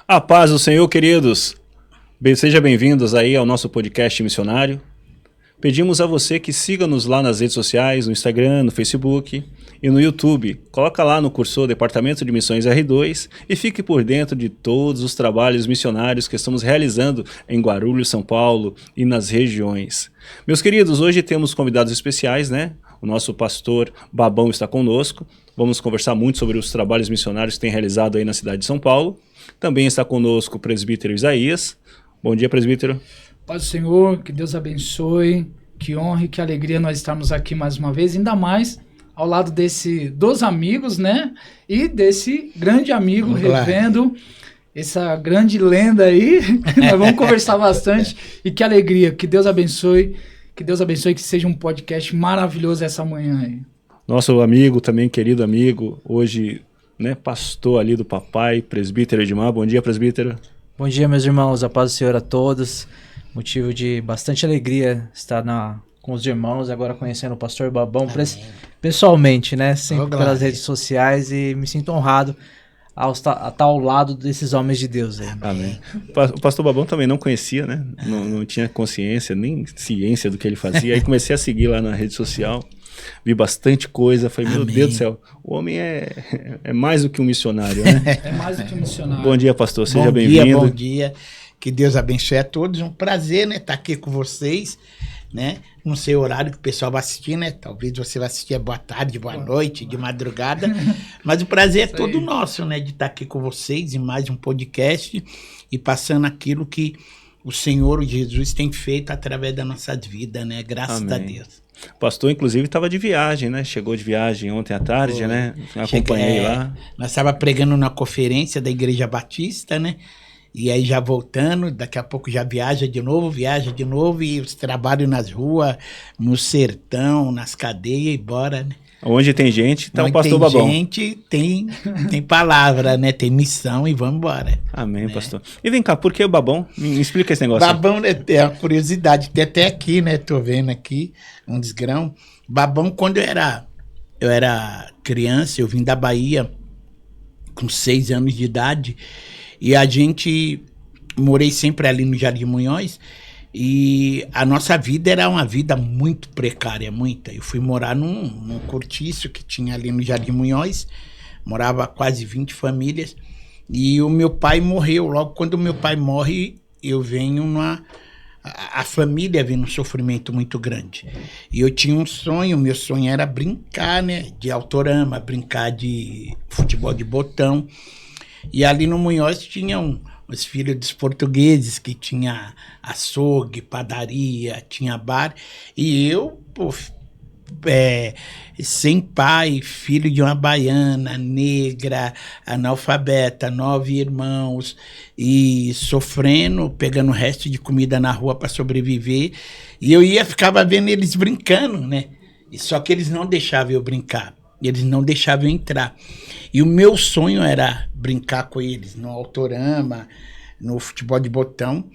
A paz do Senhor, queridos. Sejam bem-vindos aí ao nosso podcast missionário. Pedimos a você que siga-nos lá nas redes sociais, no Instagram, no Facebook e no YouTube. Coloca lá no cursor Departamento de Missões R2 e fique por dentro de todos os trabalhos missionários que estamos realizando em Guarulhos, São Paulo e nas regiões. Meus queridos, hoje temos convidados especiais, né? O nosso pastor Babão está conosco. Vamos conversar muito sobre os trabalhos missionários que tem realizado aí na cidade de São Paulo. Também está conosco o presbítero Isaías. Bom dia, presbítero. Paz do Senhor, que Deus abençoe, que honra e que alegria nós estarmos aqui mais uma vez, ainda mais ao lado dos amigos, né? E desse grande amigo, revendo essa grande lenda aí. Nós vamos conversar bastante e que alegria, que Deus abençoe, que seja um podcast maravilhoso essa manhã aí. Nosso amigo também, querido amigo, hoje, né, pastor ali do papai, presbítero Edmar. Bom dia, presbítero. Bom dia, meus irmãos, a paz do Senhor a todos. Motivo de bastante alegria estar com os irmãos, agora conhecendo o pastor Babão pessoalmente, né? Sempre pelas redes sociais, e me sinto honrado a estar ao lado desses homens de Deus aí. Amém. O pastor Babão também não conhecia, né? Não tinha consciência, nem ciência do que ele fazia. Aí comecei a seguir lá na rede social, vi bastante coisa, falei, meu Deus do céu, o homem é mais do que um missionário, né? É mais do que um missionário. Bom dia, pastor, seja bem-vindo. Bom dia, que Deus abençoe a todos, um prazer, né, estar aqui com vocês, né, não sei o horário que o pessoal vai assistir, né, talvez você vai assistir boa tarde, boa noite, de madrugada, mas o prazer é todo nosso, né, de estar aqui com vocês em mais um podcast e passando aquilo que o Senhor Jesus tem feito através da nossa vida, né, graças a Deus. O pastor, inclusive, estava de viagem, né? Chegou de viagem ontem à tarde, né? Acompanhei lá. Nós estávamos pregando na conferência da Igreja Batista, né? E aí já voltando, daqui a pouco já viaja de novo, e os trabalhos nas ruas, no sertão, nas cadeias e bora, né? Onde tem gente, tá o pastor Babão. Onde tem gente, tem palavra, né? Tem missão e vamos embora. Amém, né? Pastor. E vem cá, por que o Babão? Me explica esse negócio. Babão, né, é uma curiosidade, tem até aqui, né? Tô vendo aqui, um desgrão. Babão, quando eu era criança, eu vim da Bahia com 6 anos de idade, e a gente morei sempre ali no Jardim Munhoz, e a nossa vida era uma vida muito precária, muita. Eu fui morar num cortiço que tinha ali no Jardim Munhoz, morava quase 20 famílias, e o meu pai morreu. Logo quando o meu pai morre, eu venho a família vem num sofrimento muito grande. E eu tinha um sonho, meu sonho era brincar, né, de autorama, brincar de futebol de botão. E ali no Munhoz tinham os filhos dos portugueses, que tinha açougue, padaria, tinha bar. E eu, sem pai, filho de uma baiana, negra, analfabeta, 9 irmãos, e sofrendo, pegando o resto de comida na rua para sobreviver. E eu ficava vendo eles brincando, né? Só que eles não deixavam eu brincar. Eles não deixavam eu entrar. E o meu sonho era brincar com eles no autorama, no futebol de botão.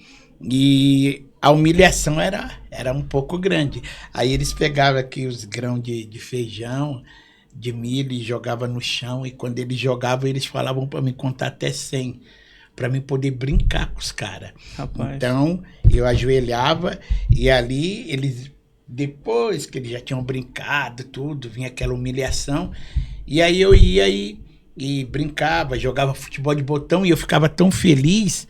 E a humilhação era um pouco grande. Aí eles pegavam aqui os grãos de feijão, de milho, e jogavam no chão. E quando eles jogavam, eles falavam para mim contar até 100, para mim poder brincar com os caras. Então, eu ajoelhava e ali eles... Depois que eles já tinham brincado, tudo, vinha aquela humilhação. E aí eu ia e brincava, jogava futebol de botão, e eu ficava tão feliz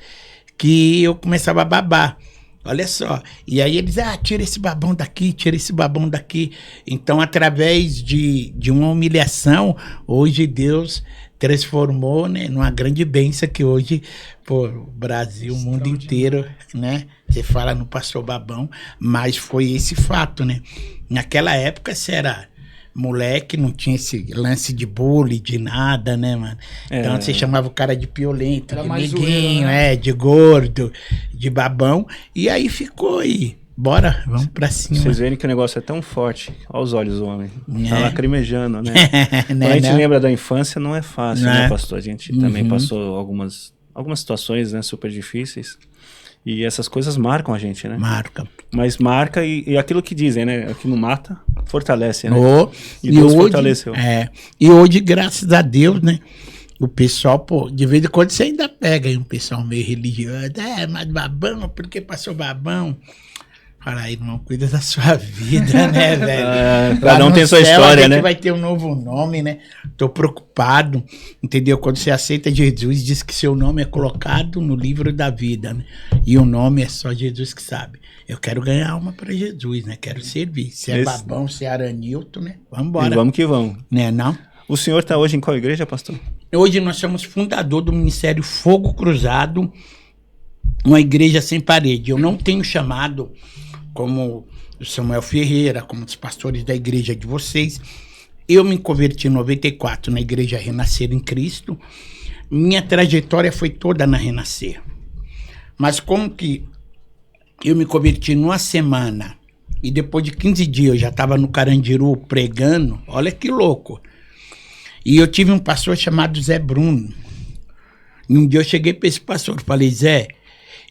que eu começava a babar. Olha só. E aí eles, tira esse babão daqui, tira esse babão daqui. Então, através de uma humilhação, hoje Deus transformou, né, numa grande bênção, que hoje, o Brasil, o mundo inteiro, né, você fala no pastor Babão, mas foi esse fato, né? Naquela época, você era moleque, não tinha esse lance de bullying, de nada, né, mano? Então você chamava o cara de piolento, de neguinho, né? De gordo, de babão, e aí ficou aí. Bora, vamos pra cima. Vocês verem que o negócio é tão forte aos olhos do homem. Tá lacrimejando, né? Quando a gente lembra da infância, não é fácil, né, pastor? A gente também passou algumas situações, né, super difíceis. E essas coisas marcam a gente, né? Marca. Mas marca e aquilo que dizem, né? O que não mata, fortalece, né? E Deus hoje, fortaleceu. E hoje, graças a Deus, né? o pessoal, pô, de vez em quando você ainda pega aí um pessoal meio religioso. Mas babão, por que passou babão? Fala aí, irmão, cuida da sua vida, né, velho? Cada um tem sua história, né? Vai ter um novo nome, né? Tô preocupado, entendeu? Quando você aceita Jesus, diz que seu nome é colocado no livro da vida, né? E o nome é só Jesus que sabe. Eu quero ganhar alma para Jesus, né? Quero servir. Se é babão, se é Aranilton, né? Vamos embora. E vamos que vamos. Né, não? O senhor está hoje em qual igreja, pastor? Hoje nós somos fundador do Ministério Fogo Cruzado, uma igreja sem parede. Eu não tenho chamado como o Samuel Ferreira, como os pastores da igreja de vocês. Eu me converti em 94 na igreja Renascer em Cristo. Minha trajetória foi toda na Renascer. Mas como que eu me converti numa semana e depois de 15 dias eu já estava no Carandiru pregando, olha que louco. E eu tive um pastor chamado Zé Bruno. E um dia eu cheguei para esse pastor e falei, Zé,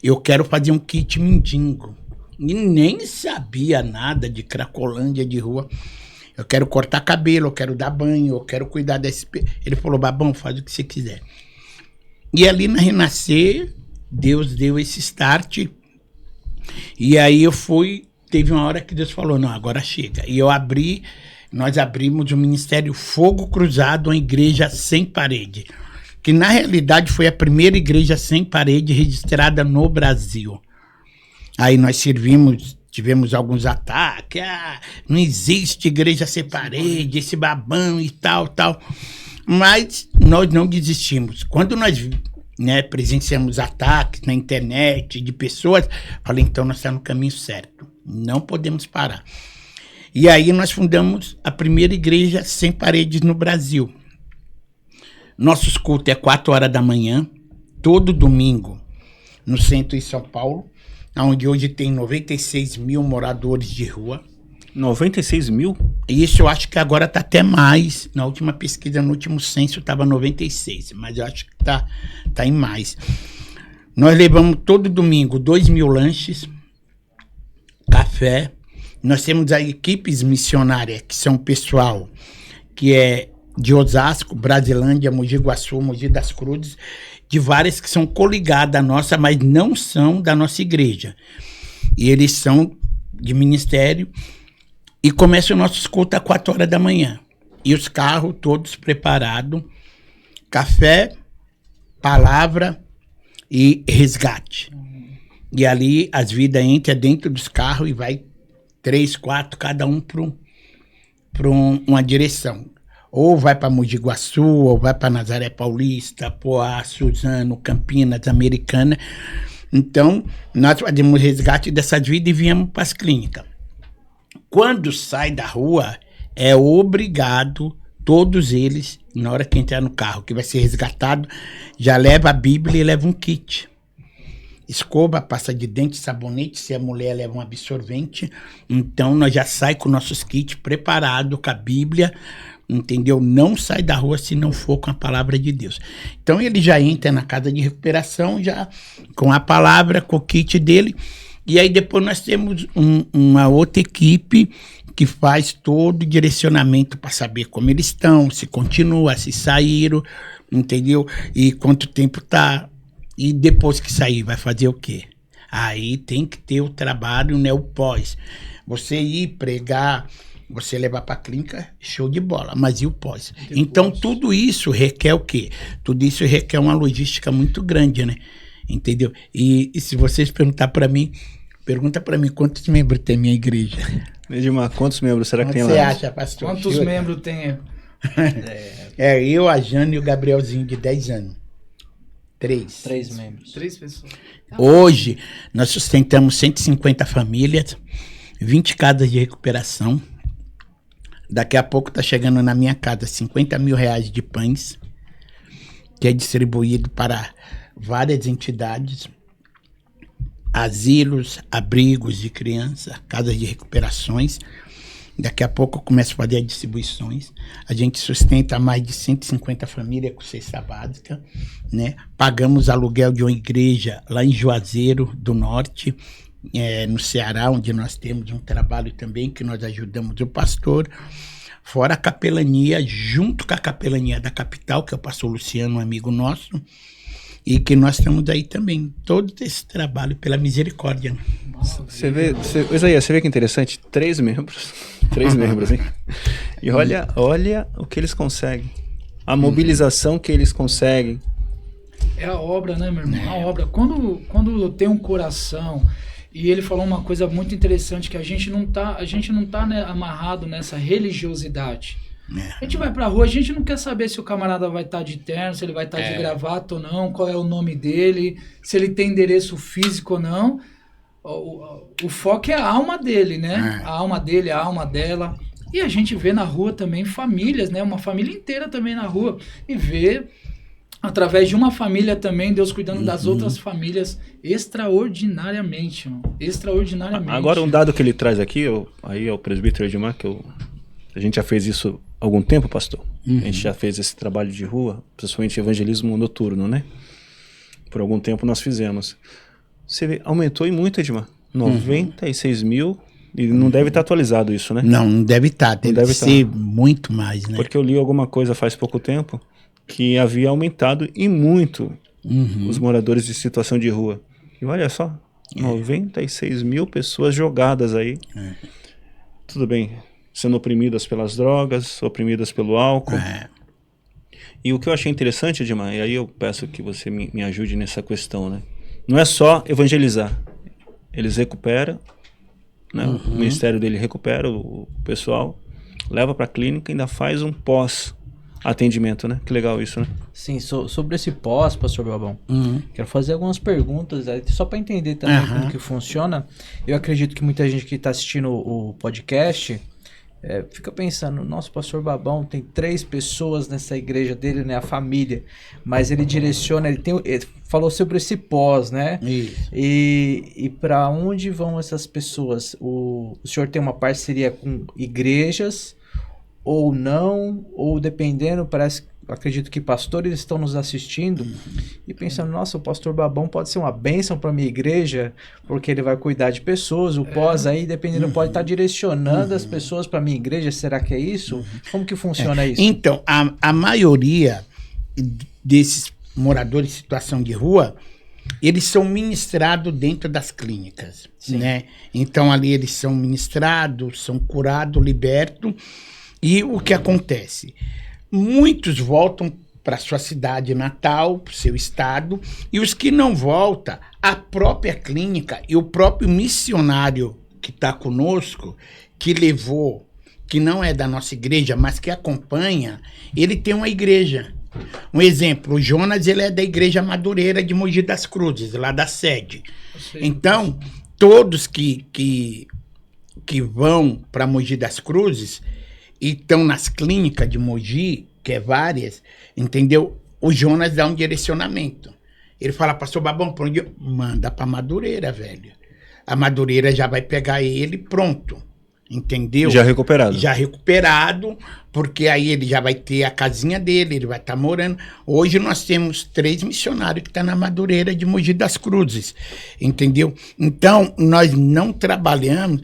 eu quero fazer um kit mendigo. E nem sabia nada de Cracolândia, de rua. Eu quero cortar cabelo, eu quero dar banho, eu quero cuidar desse... Ele falou, babão, faz o que você quiser. E ali na Renascer, Deus deu esse start. E aí eu fui, teve uma hora que Deus falou, não, agora chega. E nós abrimos o Ministério Fogo Cruzado, uma igreja sem parede. Que na realidade foi a primeira igreja sem parede registrada no Brasil. Aí nós tivemos alguns ataques, não existe igreja sem parede, esse babão e tal. Mas nós não desistimos. Quando nós presenciamos ataques na internet de pessoas, falei, então nós estamos no caminho certo, não podemos parar. E aí nós fundamos a primeira igreja sem paredes no Brasil. Nossos cultos é 4 horas da manhã, todo domingo, no centro de São Paulo, onde hoje tem 96 mil moradores de rua. 96 mil? Isso eu acho que agora está até mais. Na última pesquisa, no último censo, estava 96, mas eu acho que tá em mais. Nós levamos todo domingo 2.000 lanches, café. Nós temos as equipes missionárias, que são pessoal que é de Osasco, Brasilândia, Mogi Guaçu, Mogi das Cruzes, de várias que são coligadas à nossa, mas não são da nossa igreja. E eles são de ministério e começam o nosso culto às 4 horas da manhã. E os carros todos preparados, café, palavra e resgate. E ali as vidas entram dentro dos carros e vai 3, 4, cada um para uma direção. Ou vai para Mogi Guaçu, ou vai para Nazaré Paulista, Poá, Suzano, Campinas, Americana. Então, nós fazemos resgate dessas vidas e viemos para as clínicas. Quando sai da rua, é obrigado, todos eles, na hora que entrar no carro, que vai ser resgatado, já leva a Bíblia e leva um kit. Escova, pasta de dente, sabonete, se é mulher, leva um absorvente. Então, nós já sai com nossos kits preparados, com a Bíblia, entendeu? Não sai da rua se não for com a palavra de Deus. Então, ele já entra na casa de recuperação, já com a palavra, com o kit dele. E aí, depois nós temos uma outra equipe que faz todo o direcionamento para saber como eles estão, se continua, se saíram, entendeu? E quanto tempo tá. E depois que sair, vai fazer o quê? Aí tem que ter o trabalho, né? O pós. Você ir pregar, você levar para a clínica, show de bola. Mas e o pós? Então, tudo isso requer o quê? Tudo isso requer uma logística muito grande, né? Entendeu? E se vocês pergunta para mim quantos membros tem minha igreja. Edmar, quantos membros será que tem lá? Você acha, pastor? Quantos membros tem? Eu, a Jane e o Gabrielzinho de 10 anos. 3 membros. 3 pessoas. Hoje, nós sustentamos 150 famílias, 20 casas de recuperação. Daqui a pouco está chegando na minha casa 50 mil reais de pães, que é distribuído para várias entidades, asilos, abrigos de criança, casas de recuperações. Daqui a pouco eu começo a fazer as distribuições. A gente sustenta mais de 150 famílias com cesta básica, né? Pagamos aluguel de uma igreja lá em Juazeiro do Norte, no Ceará, onde nós temos um trabalho também que nós ajudamos o pastor. fora a capelania, junto com a capelania da capital, que é o pastor Luciano, um amigo nosso, e que nós estamos aí também, todo esse trabalho pela misericórdia. Você vê, Isaías, você vê que interessante? 3 membros, hein? E olha o que eles conseguem, a mobilização que eles conseguem. É a obra, né, meu irmão? A obra. Quando tem um coração, e ele falou uma coisa muito interessante, que a gente não tá né, amarrado nessa religiosidade. A gente vai pra rua, a gente não quer saber se o camarada vai estar de terno, se ele vai estar de gravata ou não, qual é o nome dele, se ele tem endereço físico ou não. O foco é a alma dele, né? A alma dele, a alma dela. E a gente vê na rua também famílias, né? Uma família inteira também na rua. E vê, através de uma família também, Deus cuidando das outras famílias extraordinariamente, mano. Extraordinariamente. Agora um dado que ele traz aqui, aí é o presbítero Edmar, a gente já fez isso há algum tempo, pastor. A gente já fez esse trabalho de rua, principalmente evangelismo noturno, né? Por algum tempo nós fizemos. Você vê, aumentou e muito, Edmar. 96 mil, e não deve estar atualizado isso, né? Não deve estar, deve ser muito mais, né? Porque eu li alguma coisa faz pouco tempo, que havia aumentado e muito os moradores de situação de rua. E olha só, 96 mil pessoas jogadas aí. Tudo bem, sendo oprimidas pelas drogas, oprimidas pelo álcool. E o que eu achei interessante, Edmar, e aí eu peço que você me ajude nessa questão, né? Não é só evangelizar. Eles recuperam, né? O ministério dele recupera o pessoal, leva para a clínica e ainda faz um pós-atendimento, né? Que legal isso, né? Sim, sobre esse pós, pastor Babão, quero fazer algumas perguntas aí, só para entender também como que funciona. Eu acredito que muita gente que está assistindo o podcast fica pensando, nosso pastor Babão tem 3 pessoas nessa igreja dele, né, a família, mas ele direciona, ele falou sobre esse pós, né? Isso. E para onde vão essas pessoas? O senhor tem uma parceria com igrejas ou não, ou dependendo, acredito que pastores estão nos assistindo e pensando, nossa, o pastor Babão pode ser uma bênção para minha igreja, porque ele vai cuidar de pessoas, o pós aí, dependendo, pode estar direcionando as pessoas para minha igreja, será que é isso? Como que funciona isso? Então, a maioria desses moradores em situação de rua, eles são ministrados dentro das clínicas, né? Então, ali eles são ministrados, são curados, libertos, e o que acontece? Muitos voltam para sua cidade natal, para o seu estado, e os que não voltam, a própria clínica e o próprio missionário que está conosco, que levou, que não é da nossa igreja, mas que acompanha, ele tem uma igreja. Um exemplo, o Jonas, ele é da Igreja Madureira de Mogi das Cruzes, lá da sede. Então, todos que vão para Mogi das Cruzes e estão nas clínicas de Mogi, que é várias, entendeu? O Jonas dá um direcionamento. Ele fala, pastor Babão, pra onde? Manda pra Madureira, velho. A Madureira já vai pegar ele pronto, entendeu? Já recuperado. Já recuperado, porque aí ele já vai ter a casinha dele, ele vai estar morando. Hoje nós temos 3 missionários que estão na Madureira de Mogi das Cruzes, entendeu? Então, nós não trabalhamos,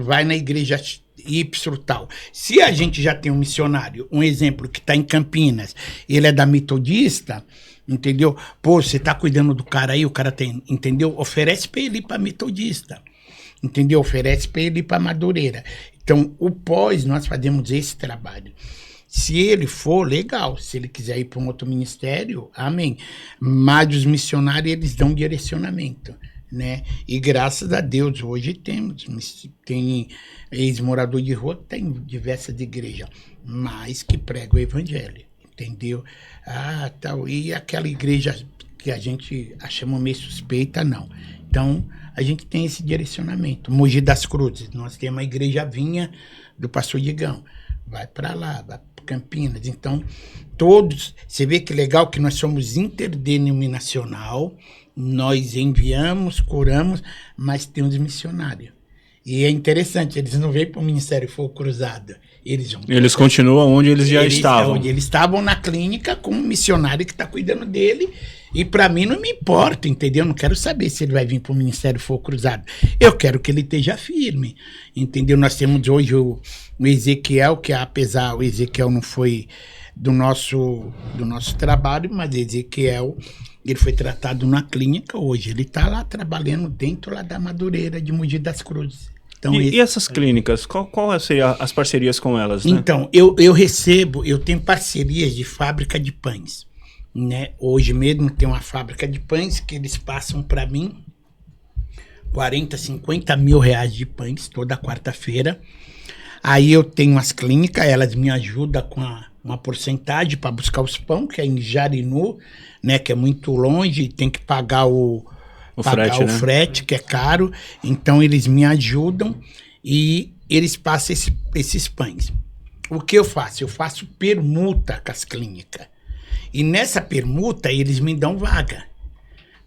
vai na igreja Y tal. Se a gente já tem um missionário, um exemplo que está em Campinas, ele é da Metodista, entendeu? Pô, você tá cuidando do cara aí, o cara tem, entendeu? Oferece para ele ir para Metodista, entendeu? Oferece para ele ir para Madureira. Então, o pós, nós fazemos esse trabalho. Se ele for, legal. Se ele quiser ir para um outro ministério, amém. Mas os missionários, eles dão direcionamento, né? E graças a Deus, hoje tem ex-morador de rua, tem diversas igrejas, mas que pregam o evangelho, entendeu? Tal. E aquela igreja que a gente achamos meio suspeita, não. Então, a gente tem esse direcionamento. Mogi das Cruzes, nós temos a igreja vinha do pastor Digão. Vai para lá, vai para Campinas. Então, todos, você vê que legal que nós somos interdenominacional, nós enviamos, curamos, mas temos missionário. E é interessante, eles não vêm para o Ministério Fogo Cruzado. Eles continuam onde eles já estavam. Onde eles estavam na clínica com um missionário que está cuidando dele. E para mim não me importa, entendeu? Eu não quero saber se ele vai vir para o Ministério Fogo Cruzado. Eu quero que ele esteja firme, entendeu? Nós temos hoje o Ezequiel, que apesar, o Ezequiel não foi do nosso trabalho, mas Ezequiel, ele foi tratado na clínica hoje. Ele está lá trabalhando dentro lá da Madureira de Mogi das Cruzes. Então, e essas clínicas, qual seria as parcerias com elas? Né? Então, eu tenho parcerias de fábrica de pães. Né? Hoje mesmo tem uma fábrica de pães que eles passam para mim 40, 50 mil reais de pães toda quarta-feira. Aí eu tenho as clínicas, elas me ajudam com uma porcentagem para buscar os pão, que é em Jarinu, né? Que é muito longe, tem que pagar o frete, que é caro. Então eles me ajudam e eles passam esses pães. O que eu faço? Eu faço permuta com as clínicas. E nessa permuta eles me dão vaga.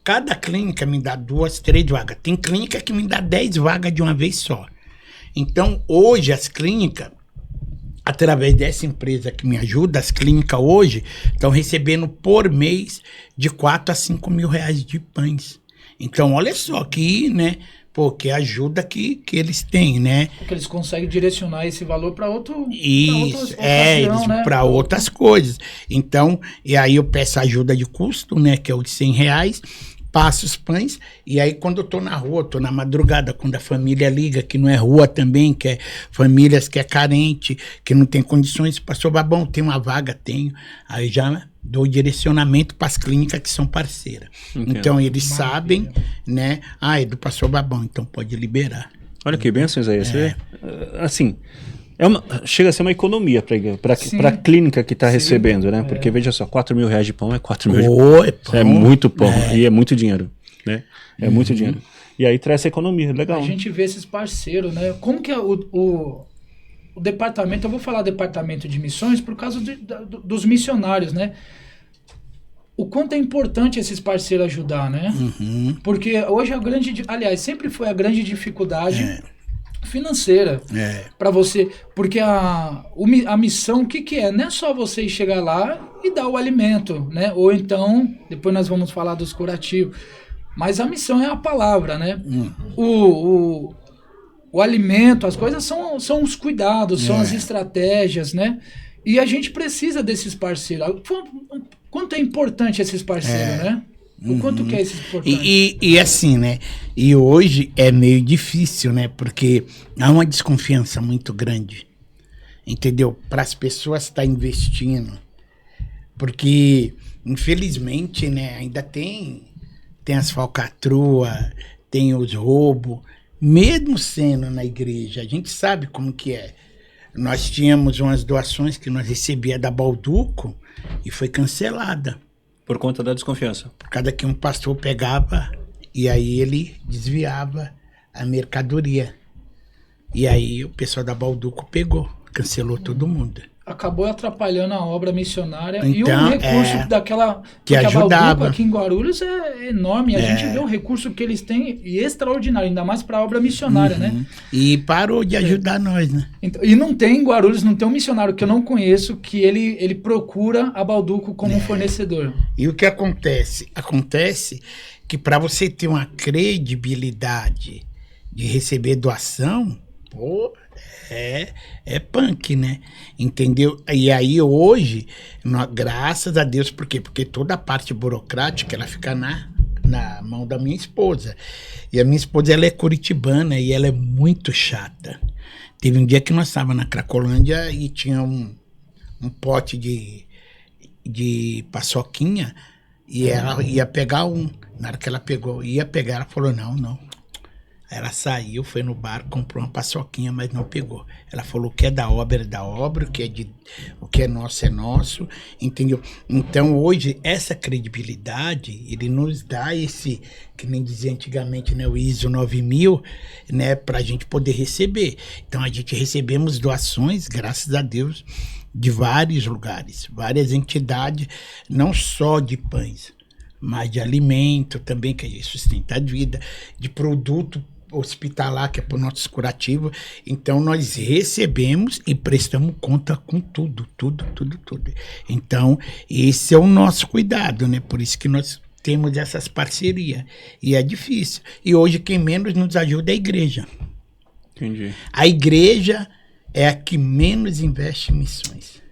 Cada clínica me dá 2, 3 vagas. Tem clínica que me dá 10 vagas de uma vez só. Então hoje as clínicas, através dessa empresa que me ajuda, as clínicas hoje estão recebendo por mês de 4 a 5 mil reais de pães. Então, olha só que, né, que ajuda que eles têm, né? Porque eles conseguem direcionar esse valor para outro... Isso, para outras coisas. Então, e aí eu peço ajuda de custo, né, que é o de R$100, passo os pães, e aí quando eu tô na rua, tô na madrugada, quando a família liga, que não é rua também, que é famílias que é carente, que não tem condições, pastor Babão, tem uma vaga, tenho, aí já dou direcionamento para as clínicas que são parceiras. Entendo. Então eles sabem, né, é do pastor Babão, então pode liberar. Olha que bênção, Isaías. Assim, chega a ser uma economia para a clínica que está recebendo, né? Porque veja só, 4 mil reais de pão é 4 mil de pão. É muito pão e é muito dinheiro, né? É muito dinheiro. E aí traz essa economia, legal. A gente vê esses parceiros, né? Como que é o departamento, eu vou falar departamento de missões por causa dos missionários, né? O quanto é importante esses parceiros ajudar, né? Porque hoje sempre foi a grande dificuldade financeira para você, porque a missão, o que é? Não é só você chegar lá e dar o alimento, né? Ou então, depois nós vamos falar dos curativos, mas a missão é a palavra, né? O alimento, as coisas são os cuidados, são as estratégias, né? E a gente precisa desses parceiros. Quanto é importante esses parceiros, né? O quanto que é esse importante. E assim, né? E hoje é meio difícil, né? Porque há uma desconfiança muito grande, entendeu? Para as pessoas estar investindo. Porque, infelizmente, né? Ainda tem as falcatruas, tem os roubos. Mesmo sendo na igreja, a gente sabe como que é. Nós tínhamos umas doações que nós recebíamos da Balduco e foi cancelada. Por conta da desconfiança. Por causa que um pastor pegava e aí ele desviava a mercadoria. E aí o pessoal da Balduco pegou, cancelou todo mundo. Acabou atrapalhando a obra missionária. Então, e o recurso daquela... Que ajudava. A Balduco aqui em Guarulhos é enorme. A gente vê o recurso que eles têm e extraordinário, ainda mais para a obra missionária, né? E parou de ajudar nós, né? Então, e não tem em Guarulhos, não tem um missionário que eu não conheço que ele procura a Balduco como um fornecedor. E o que acontece? Acontece que para você ter uma credibilidade de receber doação, é punk, né? Entendeu? E aí hoje, graças a Deus, por quê? Porque toda a parte burocrática, ela fica na mão da minha esposa. E a minha esposa, ela é curitibana e ela é muito chata. Teve um dia que nós estávamos na Cracolândia e tinha um pote de paçoquinha e ela ia pegar um. Na hora que ela ia pegar, ela falou, não. Ela saiu, foi no bar, comprou uma paçoquinha, mas não pegou. Ela falou: o que é da obra é da obra, o que é nosso é nosso, entendeu? Então hoje essa credibilidade, ele nos dá esse, que nem dizia antigamente, né, o ISO 9000, né, pra gente poder receber. Então a gente recebemos doações, graças a Deus, de vários lugares, várias entidades, não só de pães, mas de alimento também, que a gente sustenta a vida, de produto hospitalar, que é para o nosso curativo. Então, nós recebemos e prestamos conta com tudo. Então, esse é o nosso cuidado, né? Por isso que nós temos essas parcerias. E é difícil. E hoje, quem menos nos ajuda é a igreja. Entendi. A igreja é a que menos investe em missões.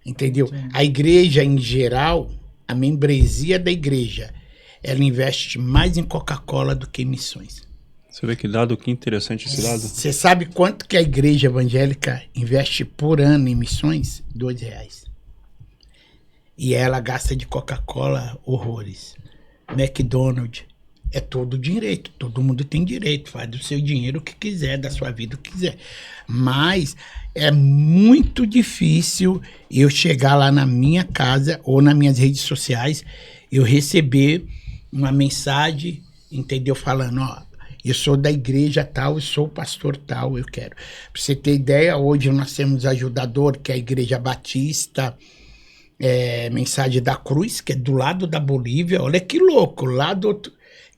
Entendeu? Sim. A igreja, em geral, a membresia da igreja, ela investe mais em Coca-Cola do que em missões. Você vê que dado, que interessante esse dado. Você sabe quanto que a igreja evangélica investe por ano em missões? R$2. E ela gasta de Coca-Cola horrores. McDonald's. É todo direito, todo mundo tem direito, faz do seu dinheiro o que quiser, da sua vida o que quiser. Mas é muito difícil eu chegar lá na minha casa ou nas minhas redes sociais, eu receber uma mensagem, entendeu? Falando, ó, eu sou da igreja tal, eu sou pastor tal, eu quero. Pra você ter ideia, hoje nós temos ajudador, que é a Igreja Batista, Mensagem da Cruz, que é do lado da Bolívia, olha que louco, lá do outro...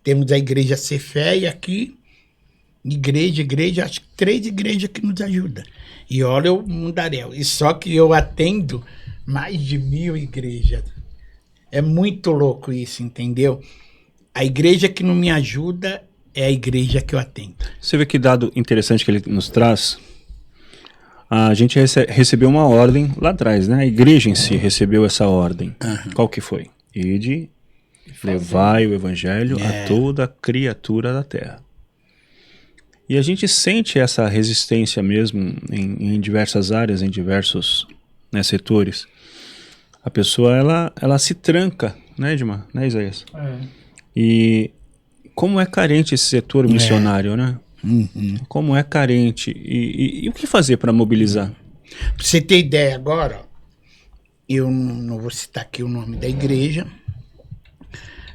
Temos a igreja Cefé e aqui, igreja, acho que 3 igrejas que nos ajudam. E olha o mundaréu. E só que eu atendo mais de 1000 igrejas. É muito louco isso, entendeu? A igreja que não me ajuda é a igreja que eu atendo. Você vê que dado interessante que ele nos traz? A gente recebeu uma ordem lá atrás, né? A igreja em si recebeu essa ordem. Uhum. Qual que foi? Ide... Levai o evangelho a toda criatura da terra. E a gente sente essa resistência mesmo em diversas áreas, em diversos, né, setores. A pessoa, ela se tranca, né, Edmar? Né, Isaías? E como é carente esse setor missionário, né? Uhum. Como é carente. E o que fazer para mobilizar? Pra você ter ideia agora, eu não vou citar aqui o nome da igreja,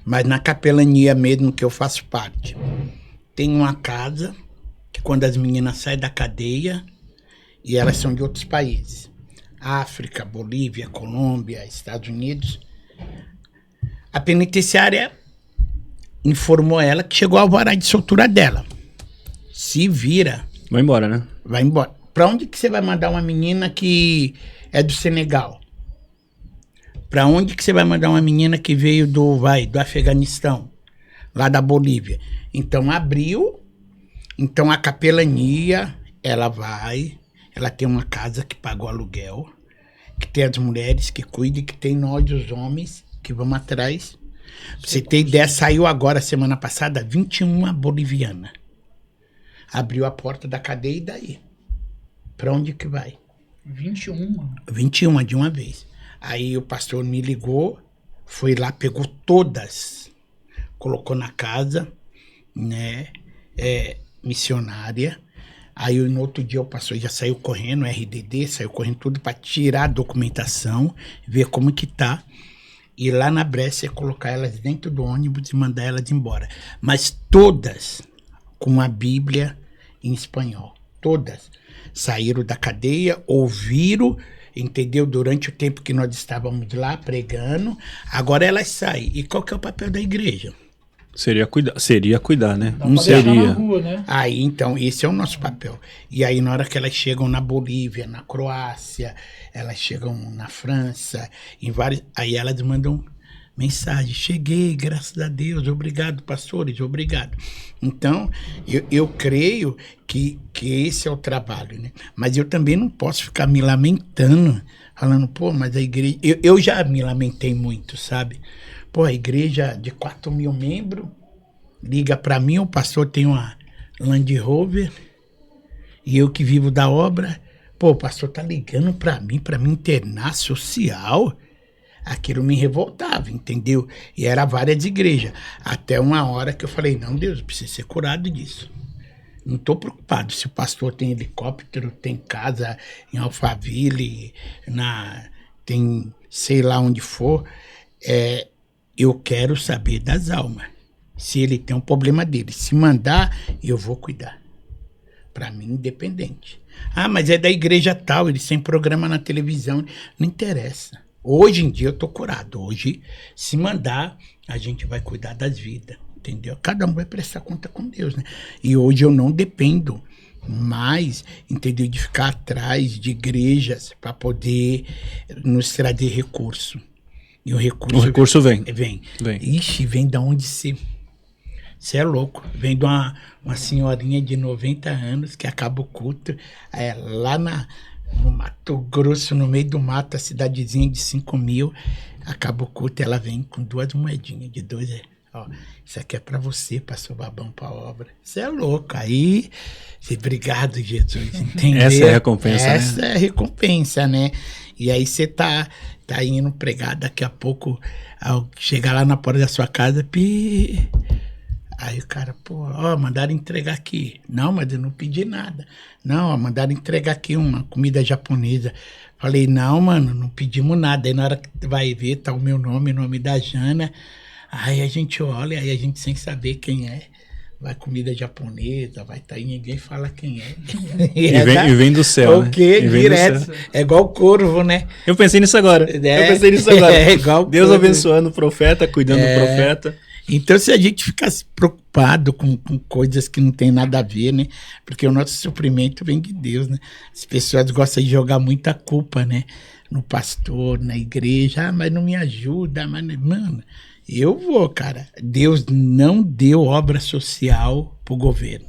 mas na capelania mesmo que eu faço parte, tem uma casa que quando as meninas saem da cadeia, e elas são de outros países, África, Bolívia, Colômbia, Estados Unidos, a penitenciária informou ela que chegou ao alvará de soltura dela. Se vira. Vai embora, né? Vai embora. Pra onde que você vai mandar uma menina que é do Senegal? Para onde que você vai mandar uma menina que veio do Afeganistão, lá da Bolívia? Então abriu, então a capelania, ela tem uma casa que paga o aluguel, que tem as mulheres que cuidam, que tem nós, os homens, que vamos atrás. Pra você ter ideia, saiu agora, semana passada, 21 boliviana. Abriu a porta da cadeia e daí? Para onde que vai? 21 de uma vez. Aí o pastor me ligou, foi lá, pegou todas, colocou na casa, né, missionária. Aí no outro dia o pastor já saiu correndo, RDD, saiu correndo tudo para tirar a documentação, ver como que tá. E lá na Brécia colocar elas dentro do ônibus e mandar elas embora. Mas todas com a Bíblia em espanhol, todas saíram da cadeia, ouviram, entendeu? Durante o tempo que nós estávamos lá pregando, agora elas saem. E qual que é o papel da igreja? Seria cuidar, né? Não seria. Na rua, né? Aí, então, esse é o nosso papel. E aí, na hora que elas chegam na Bolívia, na Croácia, elas chegam na França, em vários, aí elas mandam mensagem: cheguei, graças a Deus, obrigado, pastores, obrigado. Então, eu creio que esse é o trabalho, né? Mas eu também não posso ficar me lamentando, falando, pô, mas a igreja... Eu já me lamentei muito, sabe? Pô, a igreja de 4 mil membros liga para mim, o pastor tem uma Land Rover, e eu que vivo da obra, pô, o pastor tá ligando para mim internar social. Aquilo me revoltava, entendeu? E era várias igrejas. Até uma hora que eu falei, não, Deus, eu preciso ser curado disso. Não estou preocupado se o pastor tem helicóptero, tem casa em Alphaville, tem sei lá onde for. Eu quero saber das almas. Se ele tem um problema dele, se mandar, eu vou cuidar. Para mim, independente. Ah, mas é da igreja tal, eles têm programa na televisão. Não interessa. Hoje em dia eu tô curado. Hoje, se mandar, a gente vai cuidar das vidas. entendeu? Cada um vai prestar conta com Deus, né? E hoje eu não dependo mais, entendeu? De ficar atrás de igrejas para poder nos trazer recurso. E o recurso vem. Vem. Ixi, vem da onde você é louco. Vem de uma senhorinha de 90 anos que acaba o culto lá no Mato Grosso, no meio do mato, a cidadezinha de 5.000, acaba o culto, ela vem com 2 moedinhas de 2. Ó, isso aqui é pra você, pastor Babão, pra obra. Você é louco. Aí, obrigado, Jesus. Entendeu? Essa é a recompensa, né? Essa é a recompensa, né? E aí você tá indo pregar, daqui a pouco, ao chegar lá na porta da sua casa, aí o cara, mandaram entregar aqui. Não, mas eu não pedi nada. Não, mandaram entregar aqui uma comida japonesa. Falei, não, mano, não pedimos nada. Aí na hora que vai ver, tá o meu nome, o nome da Jana. Aí a gente olha, aí a gente sem saber quem é. Vai comida japonesa, vai tá aí, ninguém fala quem é. E vem do céu, o quê? Né? Direto. É igual o corvo, né? Eu pensei nisso agora. É igual Deus abençoando o profeta, cuidando do profeta. Então, se a gente ficar preocupado com coisas que não tem nada a ver, né? Porque o nosso sofrimento vem de Deus, né? As pessoas gostam de jogar muita culpa, né? No pastor, na igreja. Mas não me ajuda. Mano, eu vou, cara. Deus não deu obra social pro governo.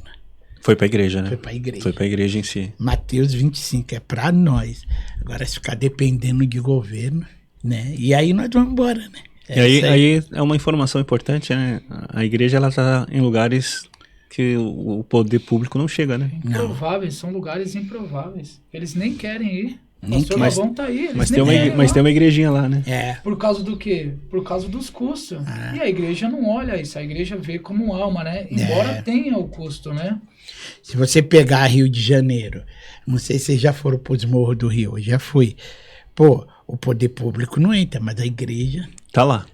Foi pra igreja, né? Foi pra igreja em si. Mateus 25, é pra nós. Agora, se ficar dependendo de governo, né? E aí nós vamos embora, né? E aí é uma informação importante, né? A igreja, ela tá em lugares que o poder público não chega, né? Improváveis, são lugares improváveis. Eles nem querem ir. O pastor Babão tá aí. Mas tem uma igrejinha lá, né? Por causa do quê? Por causa dos custos. E a igreja não olha isso, a igreja vê como alma, né? Embora tenha o custo, né? Se você pegar Rio de Janeiro, não sei se vocês já foram pros Morros do Rio, eu já fui. O poder público não entra, mas a igreja... Tá lá.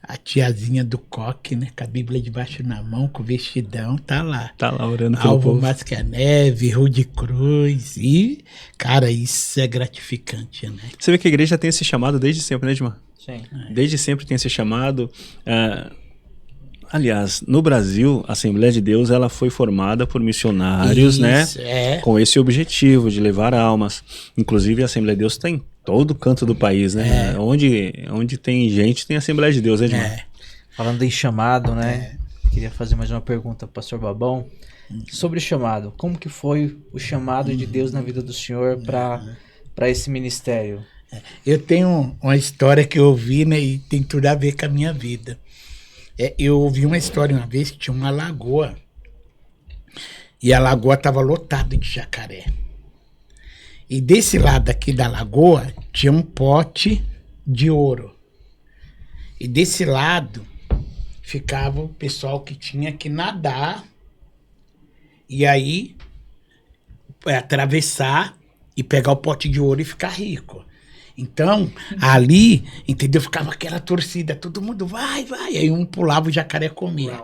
A tiazinha do coque, né? Com a Bíblia debaixo na mão, com o vestidão, tá lá. Tá lá orando pelo Alvo povo. Mascaneve, Rude Cruz. E, cara, isso é gratificante, né? Você vê que a igreja tem esse chamado desde sempre, né, Edmar? Sim. Desde sempre tem esse chamado. Aliás, no Brasil, a Assembleia de Deus, ela foi formada por missionários, né? Com esse objetivo de levar almas. Inclusive, a Assembleia de Deus tem todo canto do país, né? Onde tem gente, tem Assembleia de Deus, né, Edmar? Falando em chamado, né? Queria fazer mais uma pergunta para o pastor Babão. Sobre o chamado. Como que foi o chamado de Deus na vida do senhor para esse ministério? Eu tenho uma história que eu ouvi, né? E tem tudo a ver com a minha vida. Eu ouvi uma história uma vez que tinha uma lagoa. E a lagoa estava lotada de jacaré. E desse lado aqui da lagoa tinha um pote de ouro. E desse lado ficava o pessoal que tinha que nadar e aí atravessar e pegar o pote de ouro e ficar rico. Então, ali, entendeu? Ficava aquela torcida, todo mundo vai. Aí um pulava, o jacaré comia.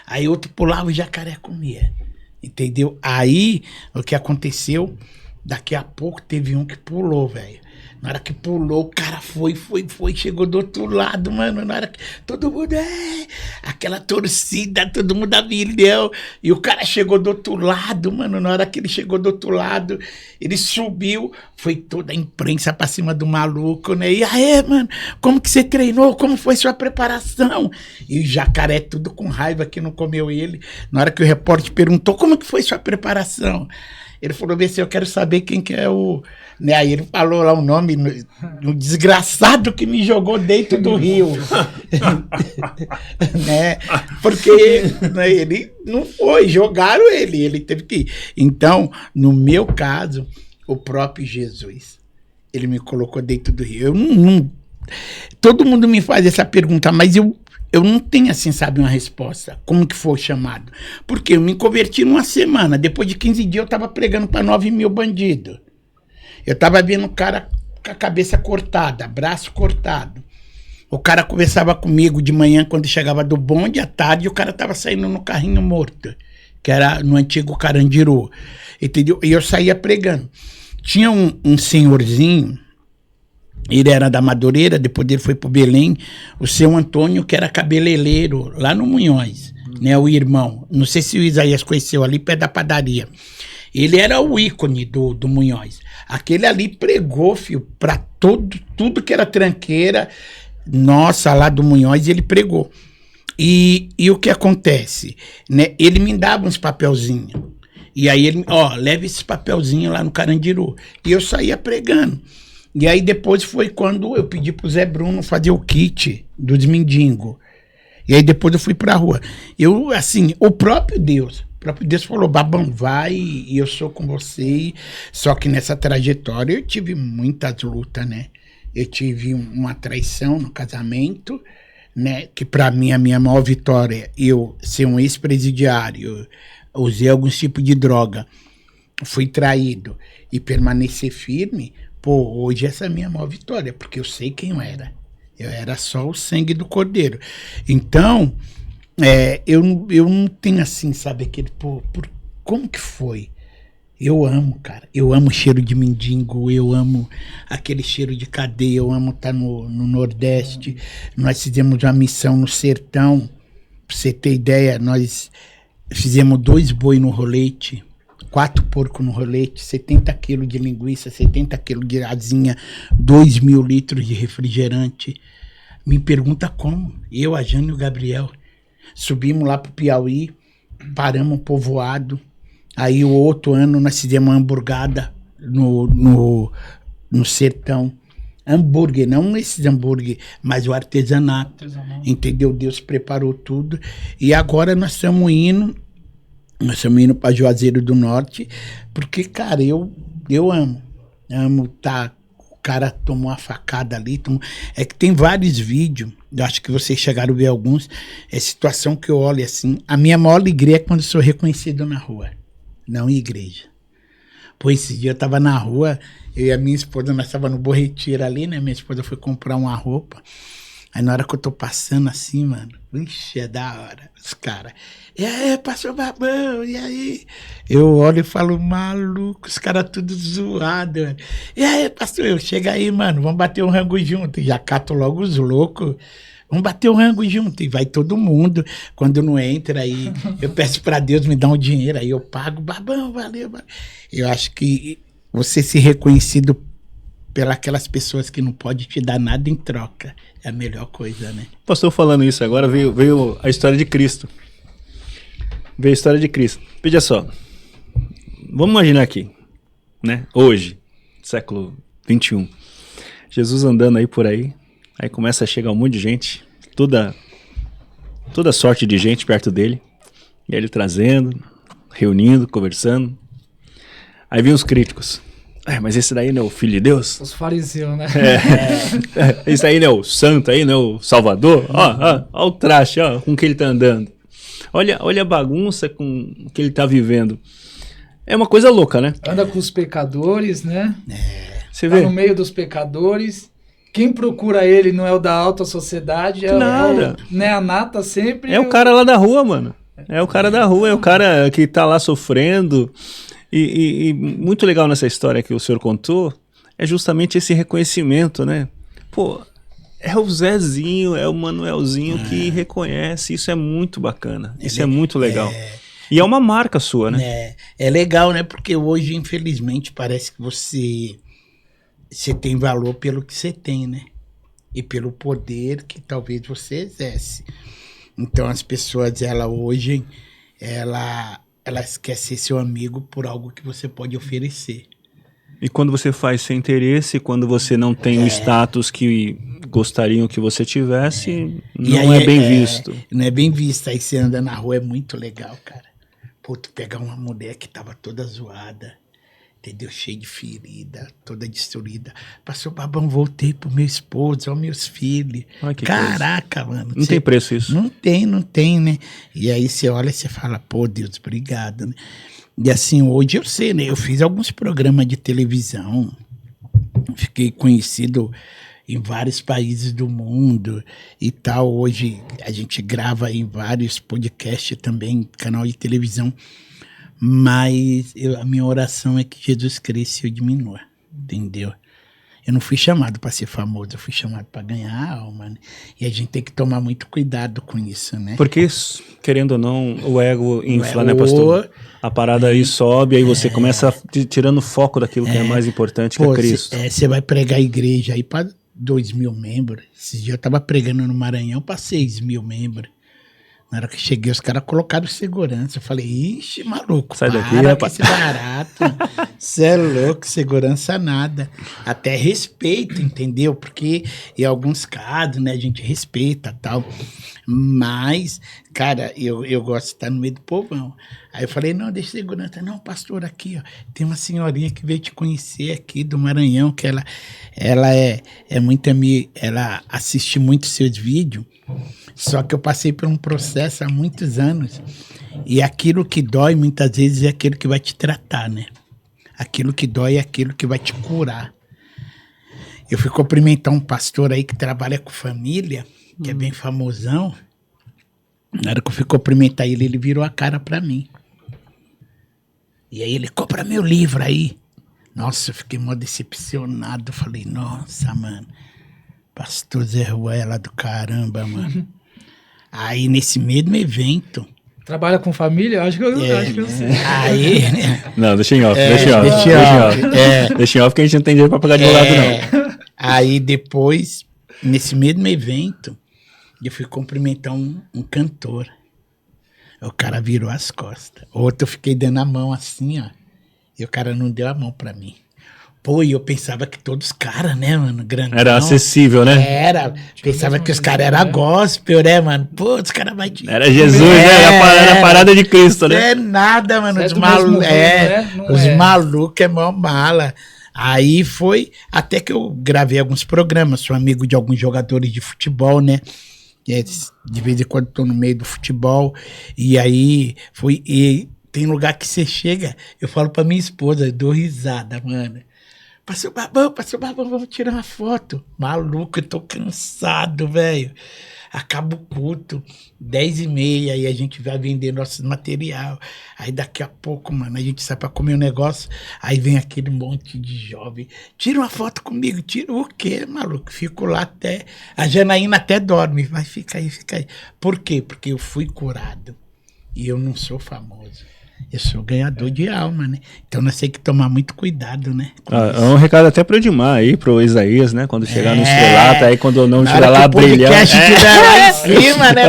Aí outro pulava, o jacaré comia. Entendeu? Aí, o que aconteceu... Daqui a pouco teve um que pulou, velho. Na hora que pulou, o cara foi, chegou do outro lado, mano. Na hora que todo mundo, aquela torcida, todo mundo a milhão. E o cara chegou do outro lado, mano. Na hora que ele chegou do outro lado, ele subiu, foi toda a imprensa pra cima do maluco, né? E aí, mano, como que você treinou? Como foi sua preparação? E o jacaré tudo com raiva que não comeu ele. Na hora que o repórter perguntou, como que foi sua preparação? Ele falou, vê se eu quero saber quem que é o... Né? Aí ele falou lá o nome, o desgraçado que me jogou dentro do rio. Né? Porque né, ele não foi, jogaram ele teve que ir. Então, no meu caso, o próprio Jesus, ele me colocou dentro do rio. Todo mundo me faz essa pergunta, mas eu não tenho, assim, sabe, uma resposta. Como que foi o chamado? Porque eu me converti numa semana. Depois de 15 dias, eu tava pregando para 9.000 bandidos. Eu tava vendo o cara com a cabeça cortada, braço cortado. O cara conversava comigo de manhã, quando chegava do bonde, à tarde, o cara tava saindo no carrinho morto, que era no antigo Carandiru. Entendeu? E eu saía pregando. Tinha um senhorzinho Ele era da Madureira, depois ele foi pro Belém. O seu Antônio, que era cabeleireiro lá no Munhoz, né? O irmão. Não sei se o Isaías conheceu ali, perto da padaria. Ele era o ícone do Munhoz. Aquele ali pregou, filho, pra tudo que era tranqueira. Nossa, lá do Munhoz ele pregou. E o que acontece? Né? Ele me dava uns papelzinhos. E aí ele, leva esse papelzinho lá no Carandiru. E eu saía pregando. E aí depois foi quando eu pedi pro Zé Bruno fazer o kit dos mendigos. E aí depois eu fui pra rua. Eu, assim, o próprio Deus falou, Babão, vai e eu sou com você. Só que nessa trajetória eu tive muitas lutas, né? Eu tive uma traição no casamento, né? Que pra mim a minha maior vitória, eu ser um ex-presidiário, usei algum tipo de droga, fui traído e permanecer firme. Pô, hoje essa é a minha maior vitória, porque eu sei quem eu era. Eu era só o sangue do Cordeiro. Então, eu não tenho assim, sabe, aquele, como que foi? Eu amo, cara. Eu amo cheiro de mendigo, eu amo aquele cheiro de cadeia, eu amo estar no Nordeste. Nós fizemos uma missão no sertão, pra você ter ideia, nós fizemos 2 boi no rolete, 4 porcos no rolete, 70 quilos de linguiça, 70 quilos de asinha, 2.000 litros de refrigerante. Me pergunta como. Eu, a Jane e o Gabriel subimos lá pro Piauí, paramos um povoado. Aí o outro ano nós fizemos uma hamburgada no sertão. Hambúrguer, não esses hambúrguer, mas o artesanato. Entendeu? Deus preparou tudo. E agora nós estamos indo para Juazeiro do Norte, porque, cara, eu amo. Amo tá. O cara tomou uma facada ali. É que tem vários vídeos, eu acho que vocês chegaram a ver alguns. É situação que eu olho assim. A minha maior alegria é quando eu sou reconhecido na rua, não em igreja. Pô, esse dia eu tava na rua, eu e a minha esposa, nós tava no Bom Retiro ali, né? Minha esposa foi comprar uma roupa. Aí na hora que eu tô passando assim, mano, ixi, é da hora, os caras. E aí, pastor Babão, e aí? Eu olho e falo, maluco, os caras tudo zoado, mano. E aí, pastor, chega aí, mano, vamos bater um rango junto. E já cato logo os loucos. Vamos bater um rango junto. E vai todo mundo. Quando não entra, aí eu peço pra Deus me dar um dinheiro. Aí eu pago, Babão, valeu. Eu acho que você ser reconhecido pelas pessoas que não pode te dar nada em troca é a melhor coisa, né? Pastor, falando isso agora, veio a história de Cristo. Veio a história de Cristo. Veja só. Vamos imaginar aqui, né? Hoje, século 21. Jesus andando aí por aí. Aí começa a chegar um monte de gente, toda sorte de gente perto dele, e ele trazendo, reunindo, conversando. Aí vem os críticos. Mas esse daí não é o Filho de Deus? Os fariseus, né? Esse aí não é o santo aí, não é o Salvador? Ó o traste, ó, com que ele tá andando. Olha a bagunça com que ele tá vivendo. É uma coisa louca, né? Anda com os pecadores, né? Você tá vê? no meio dos pecadores. Quem procura ele não é o da alta sociedade, né, a nata sempre. É o cara lá da rua, mano. É o cara da rua, é o cara que tá lá sofrendo. E muito legal nessa história que o senhor contou é justamente esse reconhecimento, né? Pô, é o Zezinho, é o Manuelzinho que reconhece. Isso é muito bacana. Isso é muito legal. E é uma marca sua, né? É legal, né? Porque hoje, infelizmente, parece que você tem valor pelo que você tem, né? E pelo poder que talvez você exerce. Então as pessoas, hoje, elas querem ser seu amigo por algo que você pode oferecer. E quando você faz sem interesse, quando você não tem o status que gostariam que você tivesse, não é bem visto. Não é bem visto. Aí você anda na rua, é muito legal, cara. Pô, tu pegar uma mulher que tava toda zoada, entendeu? Cheia de ferida, toda destruída. Pastor Babão, voltei pro meu esposo, aos meus filhos. Ai, que caraca, coisa. Mano. Não tem preço isso. Não tem, né? E aí você olha e você fala, pô, Deus, obrigado, né? E assim, hoje eu sei, né? Eu fiz alguns programas de televisão, fiquei conhecido em vários países do mundo e tal. Hoje a gente grava em vários podcasts também, canal de televisão. Mas a minha oração é que Jesus cresça e eu diminua, entendeu? Eu não fui chamado para ser famoso, eu fui chamado para ganhar alma, né? E a gente tem que tomar muito cuidado com isso, né? Porque, querendo ou não, o ego infla, né, pastor? A parada aí sobe, aí você começa tirando foco daquilo que é mais importante, que é Cristo. Você vai pregar a igreja aí para 2.000 membros. Esse dia eu tava pregando no Maranhão para 6.000 membros. Na hora que cheguei, os caras colocaram segurança. Eu falei, ixi, maluco, sai daqui, rapaz. Esse barato. Você é louco, segurança nada. Até respeito, entendeu? Porque em alguns casos, né, a gente respeita e tal. Mas, cara, eu gosto de estar no meio do povão. Aí eu falei, não, deixa segurança. Não, pastor, aqui, ó, tem uma senhorinha que veio te conhecer aqui do Maranhão, que ela é muito amiga, ela assiste muito seus vídeos. Só que eu passei por um processo há muitos anos. E aquilo que dói, muitas vezes, é aquilo que vai te tratar, né? Aquilo que dói é aquilo que vai te curar. Eu fui cumprimentar um pastor aí que trabalha com família, que é bem famosão. Na hora que eu fui cumprimentar ele, ele virou a cara pra mim. E aí ele, compra meu livro aí. Nossa, eu fiquei mó decepcionado. Falei, nossa, mano. Pastor Zé Ruela do caramba, mano. Aí, nesse mesmo evento... Trabalha com família? Acho que eu sei. Aí... Né? Não, deixa em off, deixa em off que a gente não tem dinheiro pra pagar advogado, não. Aí, depois, nesse mesmo evento, eu fui cumprimentar um cantor. O cara virou as costas. Outro, eu fiquei dando a mão assim, ó. E o cara não deu a mão pra mim. Pô, e eu pensava que todos os caras, né, mano, grandão. Era acessível, né? Era. Pensava que os caras eram gospel, né, mano? Pô, os caras vai te... Era Jesus, né? Era a parada de Cristo, né? É nada, mano. Os malucos é mó mala. Aí foi até que eu gravei alguns programas. Sou amigo de alguns jogadores de futebol, né? De vez em quando tô no meio do futebol. E aí foi... E tem lugar que você chega, eu falo pra minha esposa, eu dou risada, mano. Pastor Babão, vamos tirar uma foto. Maluco, eu tô cansado, velho. Acaba o culto, 10h30, aí a gente vai vender nosso material. Aí daqui a pouco, mano, a gente sai pra comer um negócio, aí vem aquele monte de jovem. Tira uma foto comigo. Tira o quê, maluco? Fico lá até... A Janaína até dorme. Vai, fica aí. Por quê? Porque eu fui curado. E eu não sou famoso. Eu sou ganhador de alma, né? Então nós temos que tomar muito cuidado, né? É um recado até pro Edmar aí, pro Isaías, né? Quando chegar no estrelato, aí quando não estiver lá brilhando. Se estiver lá em cima, né?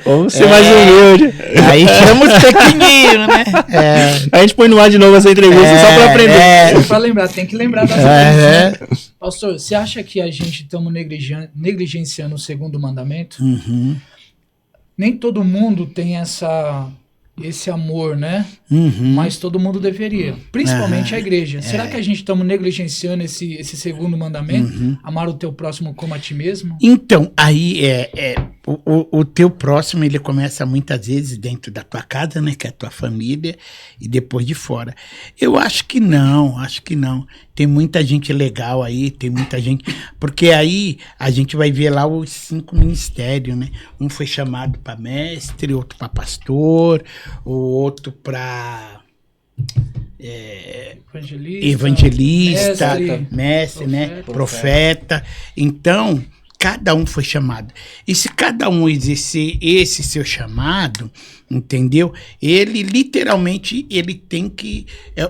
Vamos ser mais humilde. Aí chama os pequenininhos, né? A gente põe no ar de novo essa entrevista só pra aprender. Só pra lembrar, tem que lembrar das coisas, né? Pastor, você acha que a gente estamos negligenciando o segundo mandamento? Uhum. Nem todo mundo tem esse amor, né? Mas todo mundo deveria. Principalmente a igreja. Será que a gente estamos negligenciando esse segundo mandamento? Amar o teu próximo como a ti mesmo? Então, aí o teu próximo, ele começa muitas vezes dentro da tua casa, né? Que é a tua família, e depois de fora. Eu acho que não. Tem muita gente legal aí, tem muita gente... Porque aí a gente vai ver lá os 5 ministérios, né? Um foi chamado para mestre, outro para pastor, o outro para... evangelista, mestre, né? Profeta. Então, cada um foi chamado. E se cada um exercer esse seu chamado, entendeu? Ele, literalmente, ele tem que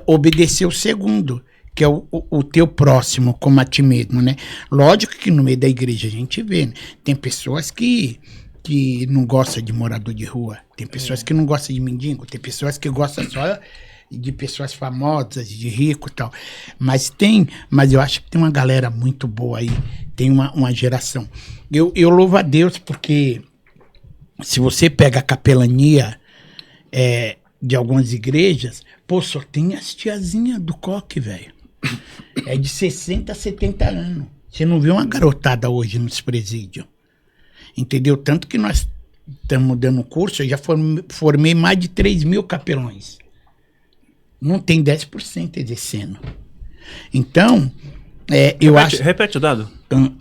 obedecer o segundo, que é o teu próximo, como a ti mesmo, né? Lógico que no meio da igreja a gente vê, né? Tem pessoas que não gostam de morador de rua, tem pessoas que não gostam de mendigo, tem pessoas que gostam só de pessoas famosas, de rico e tal. Mas eu acho que tem uma galera muito boa aí, tem uma geração. Eu louvo a Deus porque se você pega a capelania de algumas igrejas, pô, só tem as tiazinhas do coque, velho. É de 60 a 70 anos. Você não vê uma garotada hoje nos presídios. Entendeu? Tanto que nós estamos dando curso, eu já formei mais de 3.000 capelões. Não tem 10% exercendo. Então, eu acho... Repete o dado.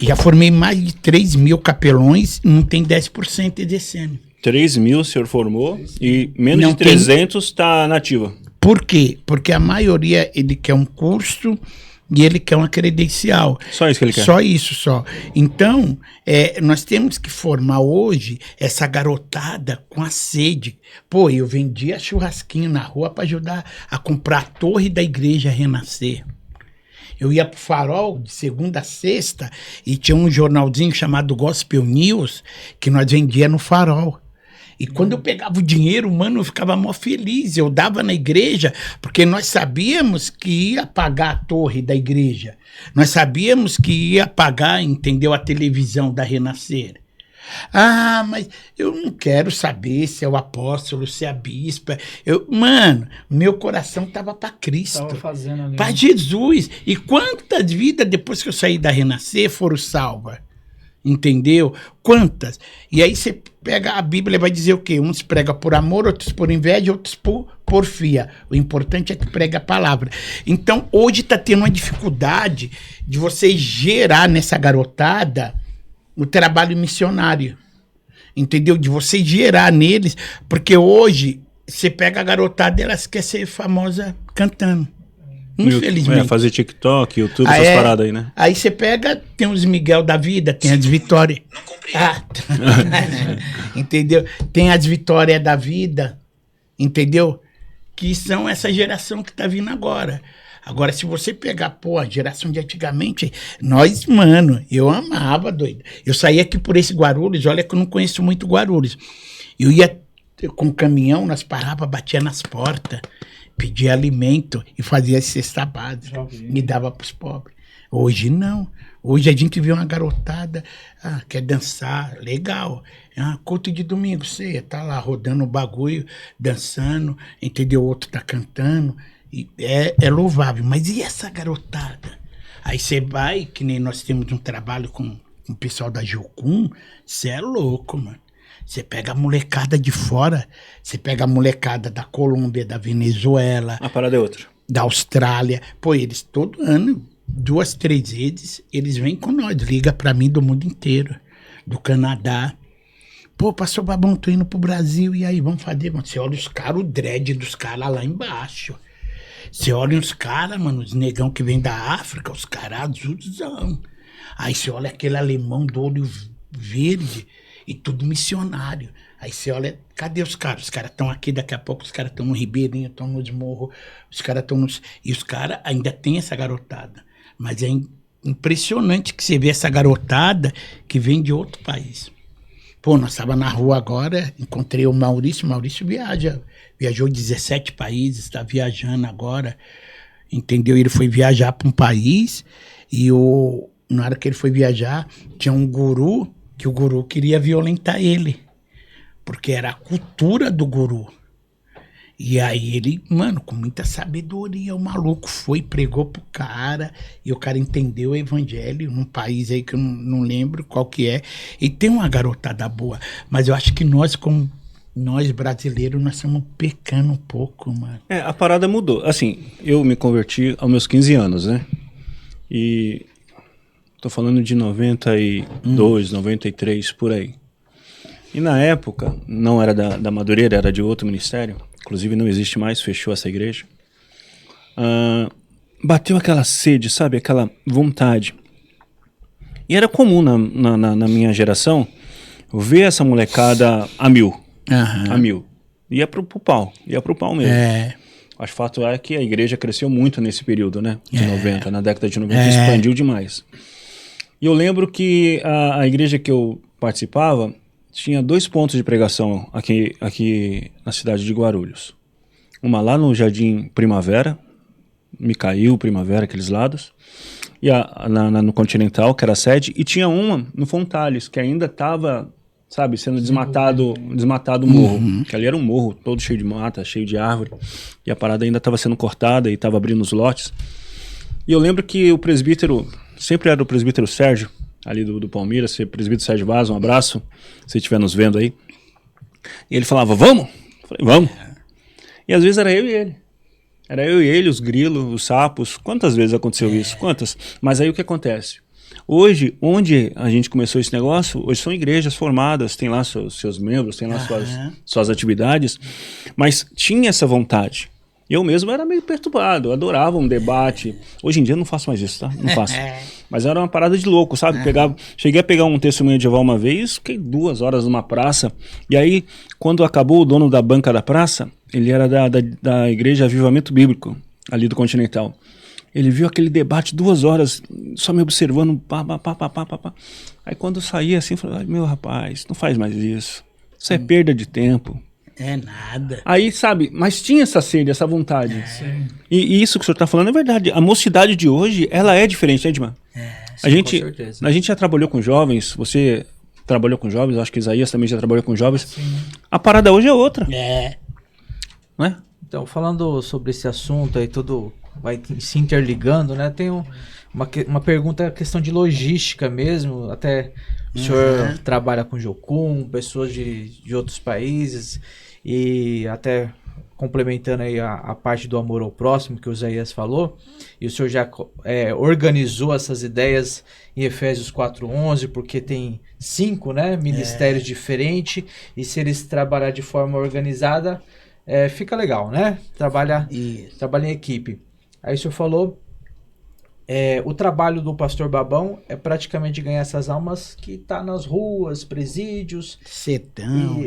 Já formei mais de 3.000 capelões e não tem 10% exercendo. 3.000 o senhor formou e menos de 300 está nativa. Por quê? Porque a maioria, ele quer um curso e ele quer uma credencial. Só isso que ele quer? Só isso, só. Então, nós temos que formar hoje essa garotada com a sede. Pô, eu vendia churrasquinho na rua para ajudar a comprar a torre da igreja renascer. Eu ia pro Farol de segunda a sexta e tinha um jornalzinho chamado Gospel News que nós vendia no Farol. E quando eu pegava o dinheiro, mano, eu ficava mó feliz. Eu dava na igreja, porque nós sabíamos que ia pagar a torre da igreja. Nós sabíamos que ia pagar, entendeu, a televisão da Renascer. Ah, mas eu não quero saber se é o apóstolo, se é a bispa. Mano, meu coração tava para Cristo, para Jesus. E quantas vidas depois que eu saí da Renascer foram salvas? Entendeu? Quantas? E aí você pega a Bíblia e vai dizer o quê? Uns pregam por amor, outros por inveja, outros por porfia. O importante é que prega a palavra. Então, hoje está tendo uma dificuldade de você gerar nessa garotada o trabalho missionário. Entendeu? De você gerar neles, porque hoje você pega a garotada e elas querem ser famosa cantando. Infelizmente. Fazer TikTok, YouTube, essas paradas aí, né? Aí você pega, tem os Miguel da vida, tem as Vitórias. Não compreendo. Entendeu? Tem as Vitórias da vida, entendeu? Que são essa geração que tá vindo agora. Agora, se você pegar, pô, a geração de antigamente, nós, mano, eu amava, doido. Eu saía aqui por esse Guarulhos, olha que eu não conheço muito Guarulhos. Eu ia com o caminhão, nós parava, batia nas portas, pedia alimento e fazia cesta básica e dava para os pobres. Hoje não. Hoje a gente vê uma garotada, quer dançar, legal. Culto de domingo, você tá lá rodando o bagulho, dançando, entendeu? O outro tá cantando. E é louvável. Mas e essa garotada? Aí você vai, que nem nós temos um trabalho com o pessoal da Jocum, você é louco, mano. Você pega a molecada de fora, você pega a molecada da Colômbia, da Venezuela. A parada é outra. Da Austrália. Pô, eles todo ano, 2, 3 vezes, eles vêm com nós. Liga pra mim do mundo inteiro. Do Canadá. Pô, pastor Babão, tô indo pro Brasil. E aí, vamos fazer? Mano? Você olha os caras, o dread dos caras lá embaixo. Você olha os caras, mano, os negão que vem da África, os caras azulzão. Aí você olha aquele alemão do olho verde. E tudo missionário. Aí você olha, cadê os caras? Os caras estão aqui, daqui a pouco os caras estão no Ribeirinho, estão nos morros, os caras estão nos... E os caras ainda tem essa garotada. Mas é impressionante que você vê essa garotada que vem de outro país. Pô, nós estávamos na rua agora, encontrei o Maurício viajou 17 países, está viajando agora, entendeu? Ele foi viajar para um país e na hora que ele foi viajar, tinha um guru, que o guru queria violentar ele, porque era a cultura do guru. E aí ele, mano, com muita sabedoria, o maluco foi, pregou pro cara, e o cara entendeu o evangelho num país aí que eu não lembro qual que é, e tem uma garotada boa, mas eu acho que nós, como nós brasileiros, nós estamos pecando um pouco, mano. A parada mudou. Assim, eu me converti aos meus 15 anos, né? E... tô falando de 92, 93, por aí. E na época, não era da Madureira, era de outro ministério. Inclusive não existe mais, fechou essa igreja. Bateu aquela sede, sabe? Aquela vontade. E era comum na minha geração ver essa molecada a mil. Uhum. A mil. Ia pro pau mesmo. O fato é que a igreja cresceu muito nesse período, né? De 90, na década de 90, expandiu demais. E eu lembro que a igreja que eu participava tinha 2 pontos de pregação aqui na cidade de Guarulhos. Uma lá no Jardim Primavera, Micael, Primavera, aqueles lados. E no Continental, que era a sede. E tinha uma no Fontales, que ainda estava, sabe, sendo desmatado o morro. Que ali era um morro todo cheio de mata, cheio de árvore. E a parada ainda estava sendo cortada e estava abrindo os lotes. E eu lembro que o presbítero... sempre era o presbítero Sérgio, ali do Palmeiras, presbítero Sérgio Vaz, um abraço, se estiver nos vendo aí. E ele falava, vamos? Eu falei, vamos. E às vezes era eu e ele. Era eu e ele, os grilos, os sapos. Quantas vezes aconteceu isso? Quantas? Mas aí o que acontece? Hoje, onde a gente começou esse negócio, hoje são igrejas formadas, tem lá seus membros, tem lá suas atividades, mas tinha essa vontade. Eu mesmo era meio perturbado, eu adorava um debate. Hoje em dia eu não faço mais isso, tá? Não faço. Mas era uma parada de louco, sabe? Cheguei a pegar um testemunho de Jeová uma vez, fiquei 2 horas numa praça. E aí, quando acabou, o dono da banca da praça, ele era da Igreja Avivamento Bíblico, ali do Continental. Ele viu aquele debate 2 horas, só me observando, pá. Aí quando eu saí assim, eu falei, ai, meu rapaz, não faz mais isso. Isso é perda de tempo. É nada. Aí, sabe, mas tinha essa sede, essa vontade. E isso que o senhor está falando é verdade. A mocidade de hoje, ela é diferente, né, Edmar? Sim, com certeza. A gente já trabalhou com jovens, você trabalhou com jovens, acho que Isaías também já trabalhou com jovens. Sim. A parada hoje é outra. Não é? Então, falando sobre esse assunto aí, tudo vai se interligando, né? Tem uma pergunta, questão de logística mesmo, até o senhor trabalha com Jocum, pessoas de outros países, e até complementando aí a parte do amor ao próximo que o Isaías falou, e o senhor já organizou essas ideias em Efésios 4:11, porque tem 5, né, ministérios diferentes, e se eles trabalhar de forma organizada, fica legal, né? Trabalha em equipe. Aí o senhor falou, o trabalho do pastor Babão é praticamente ganhar essas almas que tá nas ruas, presídios, sertão,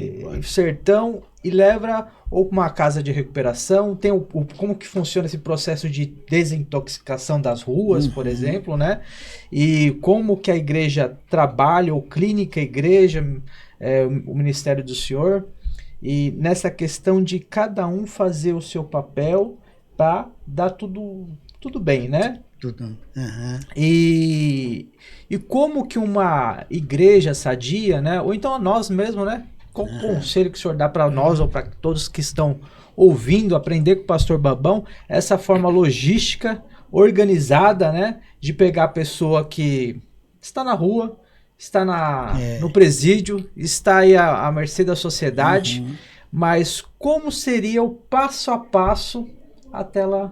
e leva ou para uma casa de recuperação. Tem como que funciona esse processo de desintoxicação das ruas, por exemplo, né? E como que a igreja trabalha, ou clínica igreja, o ministério do senhor, e nessa questão de cada um fazer o seu papel para dar tudo bem, né? E como que uma igreja sadia, né? Ou então nós mesmos, né? Qual o conselho que o senhor dá para nós ou para todos que estão ouvindo, aprender com o pastor Babão, essa forma logística organizada, né? De pegar a pessoa que está na rua, está no presídio, está aí à mercê da sociedade, mas como seria o passo a passo até ela...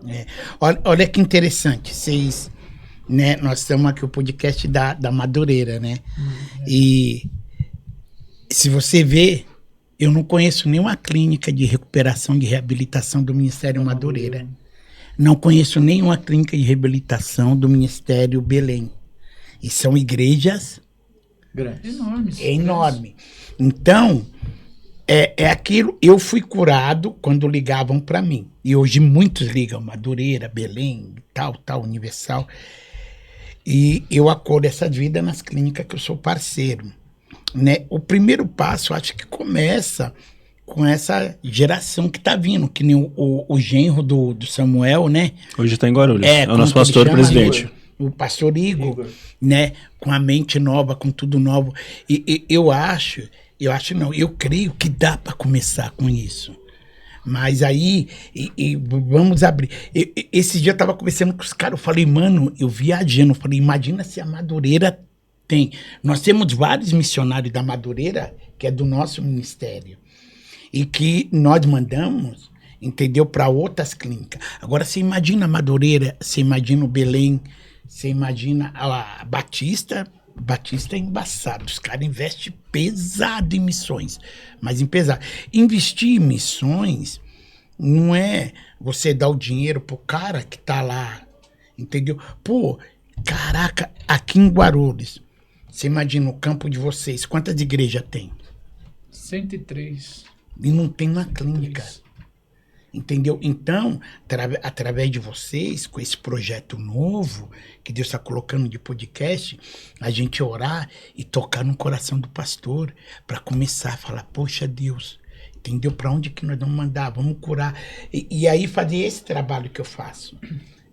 Olha que interessante, vocês, né, nós estamos aqui o podcast da Madureira, né? E se você vê, eu não conheço nenhuma clínica de recuperação, de reabilitação do Ministério Madureira. Não conheço nenhuma clínica de reabilitação do Ministério Belém. E são igrejas grandes. Enormes. Enorme. Então, é aquilo, eu fui curado quando ligavam para mim. E hoje muitos ligam, Madureira, Belém, tal, Universal. E eu acolho essa vida nas clínicas que eu sou parceiro. Né? O primeiro passo, acho que começa com essa geração que tá vindo, que nem o genro do Samuel, né? Hoje está em Guarulhos, é o nosso pastor presidente. O pastor Igor, né? Com a mente nova, com tudo novo. E eu creio que dá para começar com isso. Mas aí, vamos abrir. Esse dia eu tava conversando com os caras, eu falei, mano, eu viajando, falei, imagina se a Madureira tem. Nós temos vários missionários da Madureira, que é do nosso ministério, e que nós mandamos, entendeu, para outras clínicas. Agora, você imagina a Madureira, você imagina o Belém, você imagina a Batista é embaçado, os caras investem pesado em missões, mas em pesado. Investir em missões não é você dar o dinheiro pro cara que tá lá, entendeu? Pô, caraca, aqui em Guarulhos, você imagina o campo de vocês, quantas igrejas tem? 103. E não tem uma clínica. Entendeu? Então, através de vocês, com esse projeto novo que Deus está colocando de podcast, a gente orar e tocar no coração do pastor para começar a falar, poxa Deus, entendeu? Para onde que nós vamos mandar? Vamos curar. E aí fazer esse trabalho que eu faço.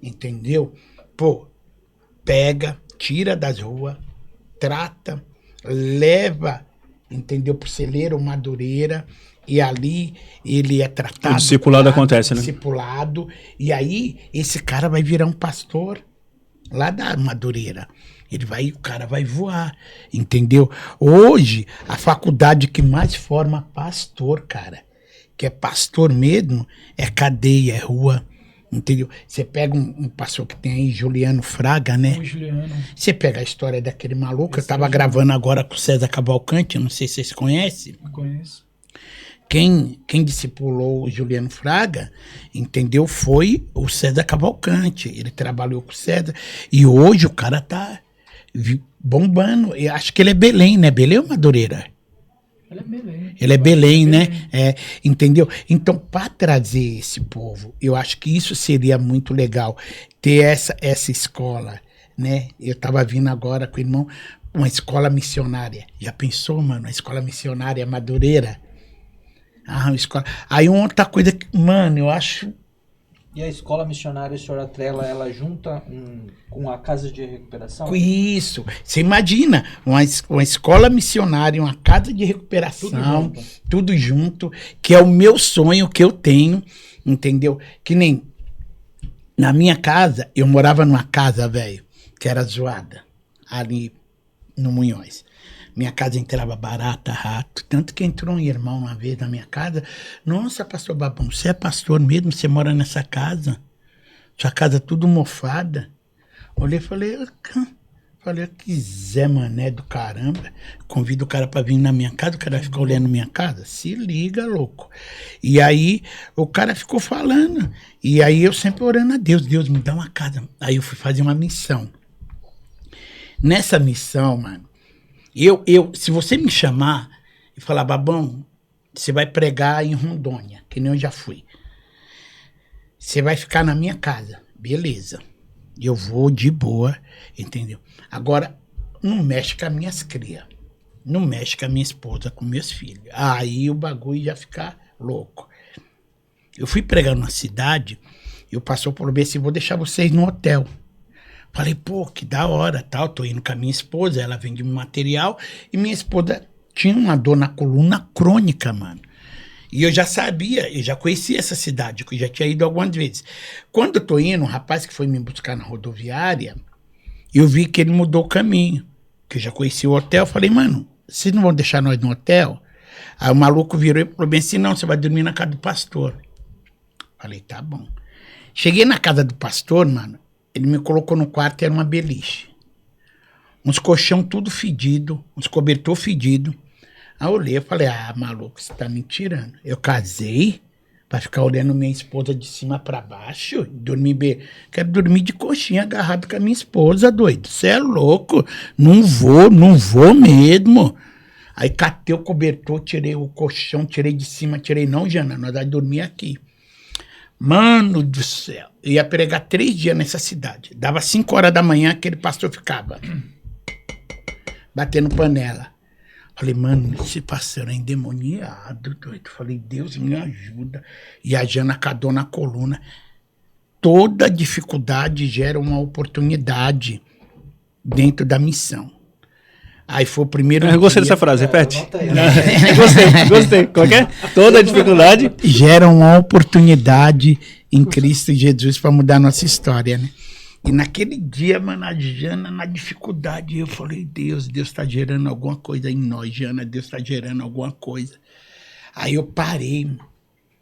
Entendeu? Pô, pega, tira das ruas, trata, leva, entendeu? Pro celeiro Madureira. E ali ele é tratado. O discipulado acontece, né? Discipulado. E aí esse cara vai virar um pastor lá da Madureira. O cara vai voar, entendeu? Hoje, a faculdade que mais forma pastor, cara, que é pastor mesmo, é cadeia, é rua, entendeu? Você pega um pastor que tem aí, Juliano Fraga, né? O Juliano. Você pega a história daquele maluco, eu tava gravando agora com o César Cavalcante, não sei se vocês conhecem. Conheço. quem discipulou o Juliano Fraga, entendeu? Foi o César Cavalcante. Ele trabalhou com o César. E hoje o cara tá bombando. Eu acho que ele é Belém, né? Belém ou Madureira? Ele é Belém. Ele é Belém, né? É, entendeu? Então, para trazer esse povo, eu acho que isso seria muito legal. Ter essa escola, né? Eu tava vindo agora com o irmão, uma escola missionária. Já pensou, mano? Uma escola missionária Madureira? Uma escola... Aí outra coisa que, mano, eu acho... E a escola missionária, o senhor atrela ela junta com a casa de recuperação? Com isso. Você imagina, uma escola missionária, uma casa de recuperação, tudo junto, que é o meu sonho que eu tenho, entendeu? Que nem na minha casa, eu morava numa casa, velho, que era zoada, ali no Munhões. Minha casa entrava barata, rato. Tanto que entrou um irmão uma vez na minha casa. Nossa, pastor Babão, você é pastor mesmo? Você mora nessa casa? Sua casa tudo mofada. Olhei e falei, que Zé Mané do caramba. Convido o cara pra vir na minha casa, o cara vai ficar olhando minha casa? Se liga, louco. E aí o cara ficou falando. E aí eu sempre orando a Deus. Deus, me dá uma casa. Aí eu fui fazer uma missão. Nessa missão, mano, se você me chamar e falar, Babão, você vai pregar em Rondônia, que nem eu já fui. Você vai ficar na minha casa. Beleza. Eu vou de boa, entendeu? Agora, não mexe com as minhas crias. Não mexe com a minha esposa, com meus filhos. Aí o bagulho já fica louco. Eu fui pregar numa cidade, e o pastor falou bem assim, vou deixar vocês no hotel. Falei, pô, que da hora, tal. Tô indo com a minha esposa, ela vende material. E minha esposa tinha uma dor na coluna crônica, mano. E eu já sabia, eu já conhecia essa cidade, que eu já tinha ido algumas vezes. Quando eu tô indo, um rapaz que foi me buscar na rodoviária, eu vi que ele mudou o caminho. Que eu já conhecia o hotel. Falei, mano, vocês não vão deixar nós no hotel? Aí o maluco virou e falou bem assim, não, você vai dormir na casa do pastor. Falei, tá bom. Cheguei na casa do pastor, mano. Ele me colocou no quarto e era uma beliche. Uns colchão tudo fedido, uns cobertor fedido. Aí eu olhei e falei, maluco, você tá me tirando. Eu casei pra ficar olhando minha esposa de cima pra baixo, dormir bem. Quero dormir de coxinha agarrado com a minha esposa, doido. Você é louco. Não vou mesmo. Aí catei o cobertor, tirei o colchão, tirei de cima, tirei não, Jana, nós vamos dormir aqui. Mano do céu, eu ia pregar 3 dias nessa cidade. Dava 5 horas da manhã, aquele pastor ficava batendo panela. Falei, mano, esse pastor é endemoniado, doido. Falei, Deus me ajuda. E a Jana cadou na coluna. Toda dificuldade gera uma oportunidade dentro da missão. Aí foi o primeiro Eu gostei dessa frase, repete. Gostei. Qual que é? Toda dificuldade gera uma oportunidade em Cristo Jesus para mudar a nossa história, né? E naquele dia, mano, a Jana, na dificuldade, eu falei, Deus está gerando alguma coisa em nós, Jana, Deus está gerando alguma coisa. Aí eu parei, mano.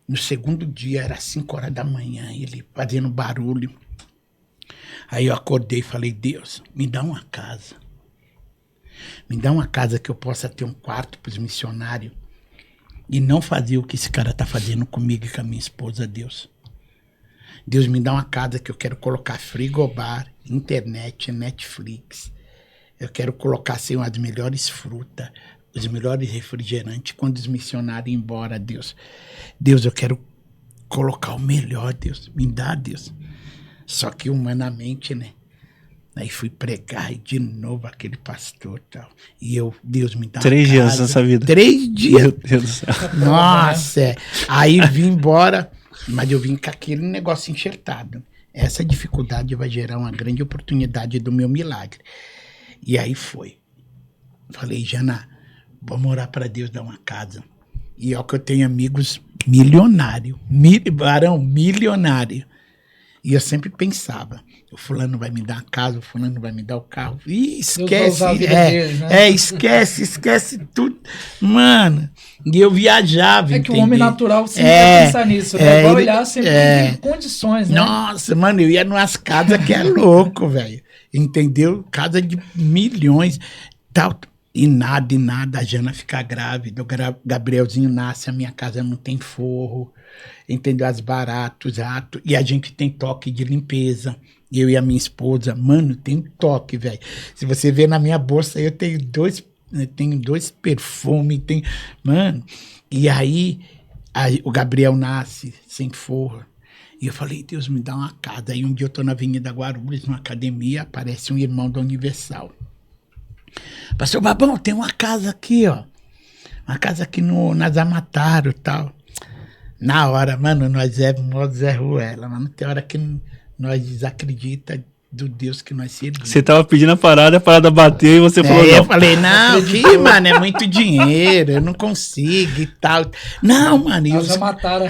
No segundo dia, era 5 horas da manhã, ele fazendo barulho. Aí eu acordei e falei, Deus, me dá uma casa. Me dá uma casa que eu possa ter um quarto para os missionários e não fazer o que esse cara tá fazendo comigo e com a minha esposa, Deus. Deus, me dá uma casa que eu quero colocar frigobar, internet, Netflix. Eu quero colocar assim, as melhores frutas, os melhores refrigerantes quando os missionários ir embora, Deus. Deus, eu quero colocar o melhor, Deus. Me dá, Deus. Só que humanamente, né? Aí fui pregar e de novo aquele pastor e tal. E eu, Deus me dá 3 dias nessa vida. 3 dias. Meu Deus do céu. Nossa. Aí vim embora, mas eu vim com aquele negócio enxertado. Essa dificuldade vai gerar uma grande oportunidade do meu milagre. E aí foi. Falei, Jana, vamos orar para Deus dar uma casa. E ó que eu tenho amigos milionários. Varão milionário. E eu sempre pensava, o fulano vai me dar a casa, o fulano vai me dar o carro. Ih, esquece, deles, né? Esquece tudo. Mano, e eu viajava, que o homem natural sempre vai pensar nisso, né? Vai olhar sempre tem condições, né? Nossa, mano, eu ia numas casas que é louco, velho. Entendeu? Casa de milhões, tal. E nada, a Jana fica grávida, o Gabrielzinho nasce, a minha casa não tem forro, entendeu? As baratas, os ratos, e a gente tem toque de limpeza. Eu e a minha esposa, mano, tem toque, velho. Se você ver na minha bolsa, eu tenho dois perfumes, mano. E aí, o Gabriel nasce sem forro. E eu falei, Deus, me dá uma casa. Aí um dia eu tô na Avenida Guarulhos, numa academia, aparece um irmão da Universal. Pastor Babão, tem uma casa aqui, ó. Uma casa aqui na Zamataro e tal. Na hora, mano, nós é modo Zé Ruela, mano. Tem hora que nós desacredita do Deus que nós servimos. Você tava pedindo a parada bateu e você falou não. Eu falei, não, que, mano, é muito dinheiro, eu não consigo e tal. Não, mano. Já mataram.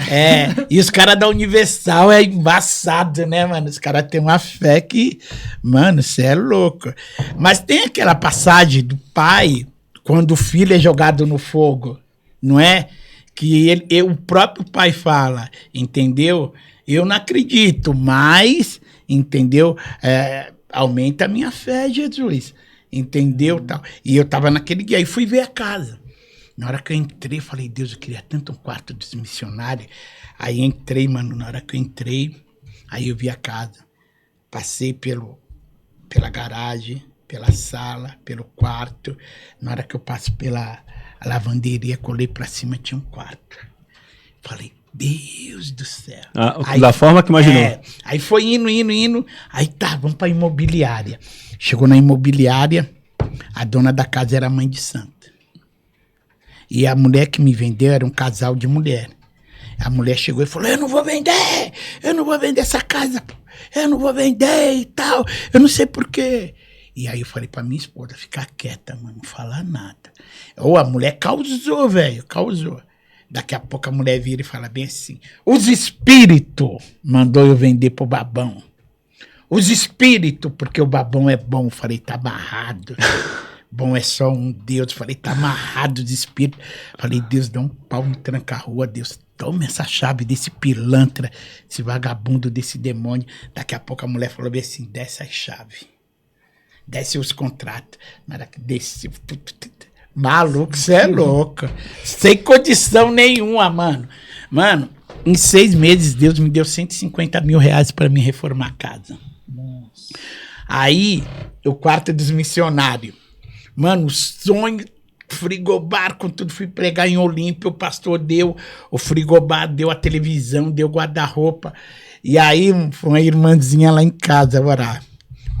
E os caras da Universal é embaçado, né, mano? Os caras têm uma fé que, mano, você é louco. Mas tem aquela passagem do pai, quando o filho é jogado no fogo, não é? Que o próprio pai fala, entendeu? Eu não acredito, mas, entendeu? Aumenta a minha fé, Jesus, entendeu? Tal. E eu tava naquele dia, aí fui ver a casa. Na hora que eu entrei, falei, Deus, eu queria tanto um quarto dos missionários. Aí entrei, mano, na hora que eu entrei, aí eu vi a casa. Passei pela garagem, pela sala, pelo quarto. Na hora que eu passo pela lavanderia, colei pra cima, tinha um quarto. Falei, Deus do céu. Aí, da forma que imaginou. Aí foi indo. Aí tá, vamos pra imobiliária. Chegou na imobiliária, a dona da casa era mãe de santo. E a mulher que me vendeu era um casal de mulher. A mulher chegou e falou, eu não vou vender essa casa, eu não vou vender e tal, eu não sei porquê. E aí eu falei pra minha esposa, ficar quieta, mano, não falar nada. A mulher causou, velho, causou. Daqui a pouco a mulher vira e fala bem assim, os espíritos mandou eu vender pro Babão. Os espíritos, porque o Babão é bom. Eu falei, tá amarrado. Bom é só um Deus. Eu falei, tá amarrado os espíritos. Eu falei, Deus, dá um pau no tranca-rua. Deus, toma essa chave desse pilantra, esse vagabundo desse demônio. Daqui a pouco a mulher falou bem assim, desce a chave. Desce os contratos. Na hora que desce... Maluco, você é louco. Sem condição nenhuma, mano. Mano, em 6 meses, Deus me deu 150 mil reais pra me reformar a casa. Nossa. Aí, o quarto dos missionários. Mano, o sonho, frigobar com tudo. Fui pregar em Olímpia, o pastor deu o frigobar, deu a televisão, deu guarda-roupa. E aí, foi uma irmãzinha lá em casa orar.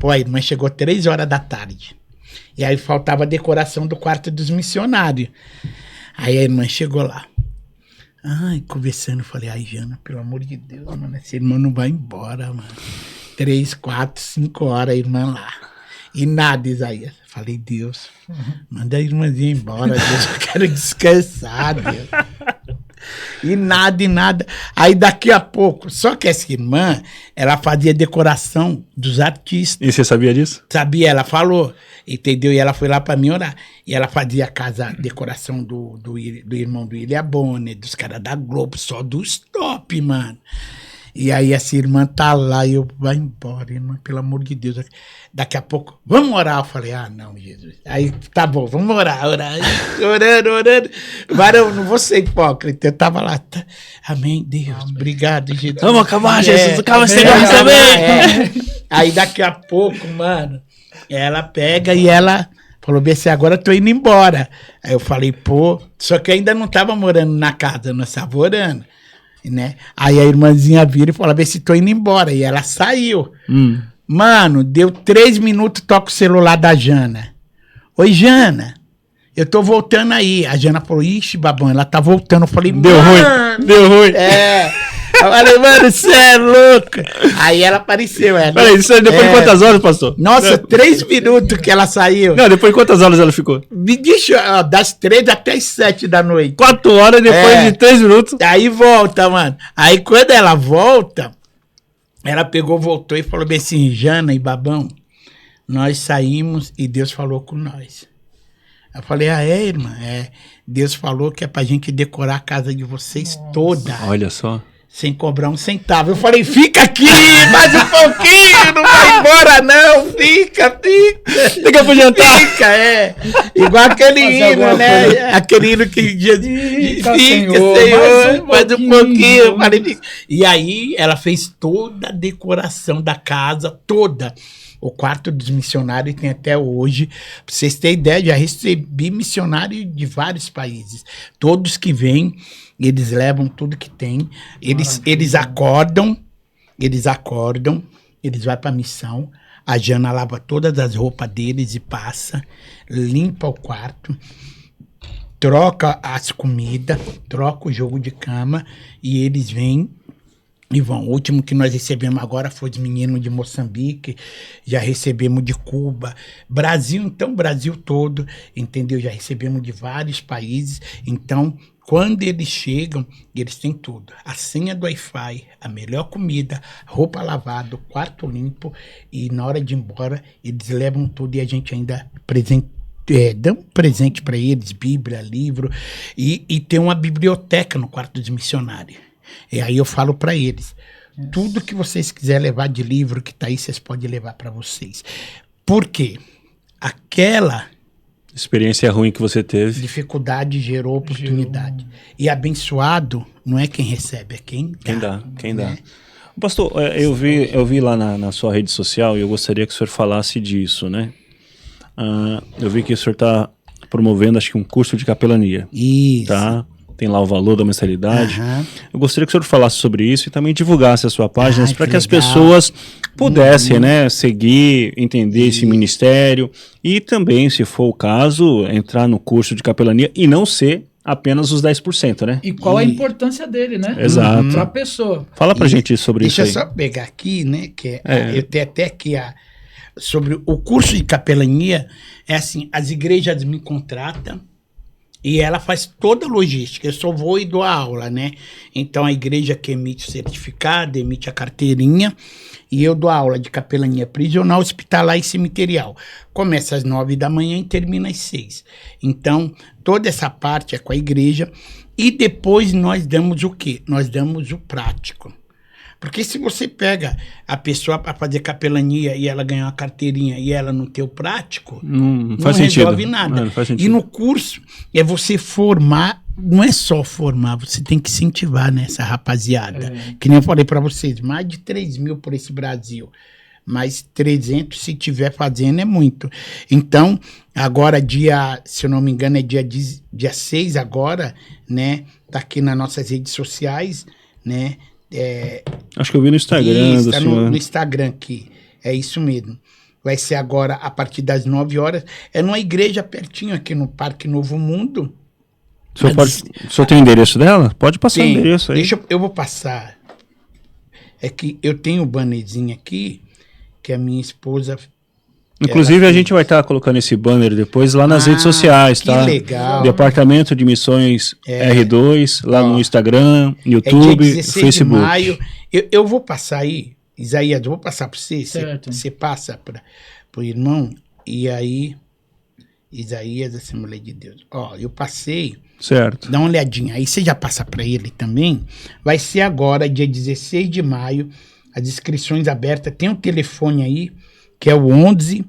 Pô, a irmã chegou 3 horas da tarde. E aí faltava a decoração do quarto dos missionários. Aí a irmã chegou lá. Ai, conversando, eu falei, ai, Jana, pelo amor de Deus, mano, essa irmã não vai embora, mano. 3, 4, 5 horas a irmã lá. E nada, Isaías. Falei, Deus, manda a irmãzinha embora, Deus, eu quero descansar, Deus. E nada. Aí daqui a pouco, só que essa irmã, ela fazia decoração dos artistas. E você sabia disso? Sabia, ela falou, entendeu? E ela foi lá pra mim orar. E ela fazia a casa, decoração do irmão do William Bonner, dos caras da Globo, só dos top, mano. E aí essa irmã tá lá e eu, vai embora, irmã, pelo amor de Deus. Daqui a pouco, vamos orar. Eu falei, não, Jesus. Aí, tá bom, vamos orar. Orando. Mas eu não vou ser hipócrita. Eu tava lá, amém, Deus, amém. Obrigado, Jesus. Vamos acabar, Jesus, acaba esse negócio também. Aí daqui a pouco, mano, ela pega e ela falou, BC, agora eu tô indo embora. Aí eu falei, pô, só que ainda não tava morando na casa, nós tava orando. Né? Aí a irmãzinha vira e fala, vê se tô indo embora. E ela saiu. Mano, deu 3 minutos, toca o celular da Jana. Oi, Jana, eu tô voltando aí. A Jana falou, ixi, Babão, ela tá voltando. Eu falei, deu ruim. Eu falei, mano, você é louco. Aí ela apareceu. Peraí, isso é depois de quantas horas, pastor? Nossa, 3 minutos que ela saiu. Não, depois de quantas horas ela ficou? Me deixa, das 3 até as 7 da noite. 4 horas depois de 3 minutos. Aí volta, mano. Aí quando ela volta, ela pegou, voltou e falou bem assim, Jana e Babão, nós saímos e Deus falou com nós. Eu falei, irmã? Deus falou que é pra gente decorar a casa de vocês toda. Olha só. Sem cobrar um centavo. Eu falei, fica aqui mais um pouquinho, não vai vai embora não, fica. Fica pro jantar. Fica, igual aquele hino, né? Aquele hino que diz, fica, Senhor, mais um pouquinho. E aí ela fez toda a decoração da casa, toda. O quarto dos missionários tem até hoje. Pra vocês terem ideia, já recebi missionários de vários países. Todos que vêm, eles levam tudo que tem. Eles acordam, eles vão pra missão. A Jana lava todas as roupas deles e passa, limpa o quarto, troca as comidas, troca o jogo de cama e eles vêm e vão. O último que nós recebemos agora foi os meninos de Moçambique, já recebemos de Cuba, Brasil, então Brasil todo, entendeu? Já recebemos de vários países, então quando eles chegam, eles têm tudo. A senha do Wi-Fi, a melhor comida, roupa lavada, quarto limpo e na hora de ir embora, eles levam tudo e a gente ainda dá um presente para eles, Bíblia, livro e tem uma biblioteca no quarto dos missionários. E aí eu falo para eles, tudo que vocês quiserem levar de livro que tá aí, vocês podem levar para vocês. Por quê? Aquela experiência ruim que você teve. Dificuldade gerou oportunidade. E abençoado não é quem recebe, é quem dá. Quem dá. Pastor, eu vi lá na sua rede social e eu gostaria que o senhor falasse disso, né? Eu vi que o senhor está promovendo, acho que um curso de capelania. Isso. Tá? Tem lá o valor da mensalidade. Eu gostaria que o senhor falasse sobre isso e também divulgasse a sua página para que as pessoas pudessem, né, seguir, entender esse ministério e também, se for o caso, entrar no curso de capelania e não ser apenas os 10%, né? E qual a importância dele, né? Exato. Para a pessoa. Fala pra gente sobre isso aí. Deixa eu só pegar aqui, né, que eu tenho até aqui sobre o curso de capelania, é assim, as igrejas me contratam, e ela faz toda a logística, eu só vou e dou a aula, né? Então a igreja que emite o certificado, emite a carteirinha, e eu dou a aula de capelania prisional, hospitalar e cemiterial. Começa às 9 da manhã e termina às 6. Então, toda essa parte é com a igreja, e depois nós damos o quê? Nós damos o prático. Porque se você pega a pessoa para fazer capelania e ela ganhar uma carteirinha e ela não ter o prático, não resolve nada. Não faz sentido. E no curso é você formar, não é só formar, você tem que incentivar nessa rapaziada. Que nem eu falei para vocês, mais de 3 mil por esse Brasil. Mas 300 se tiver fazendo é muito. Então, agora se eu não me engano, é dia 6 agora, né? Tá aqui nas nossas redes sociais, né? Acho que eu vi no Instagram do senhor. No Instagram aqui, é isso mesmo. Vai ser agora a partir das 9 horas. É numa igreja pertinho aqui no Parque Novo Mundo. O senhor tem o endereço dela? Pode passar o endereço aí. Eu vou passar. É que eu tenho o bannerzinho aqui, que a minha esposa... Inclusive, a gente vai estar colocando esse banner depois lá nas redes sociais, tá? Que legal. Departamento de Missões R2, lá no Instagram, YouTube, dia 16 Facebook. De maio. Eu vou passar aí, Isaías, eu vou passar para você. Você passa para o irmão, e aí, Isaías, Assembleia de Deus. Ó, eu passei. Certo. Dá uma olhadinha. Aí você já passa para ele também. Vai ser agora, dia 16 de maio, as inscrições abertas. Tem um telefone aí, que é o 11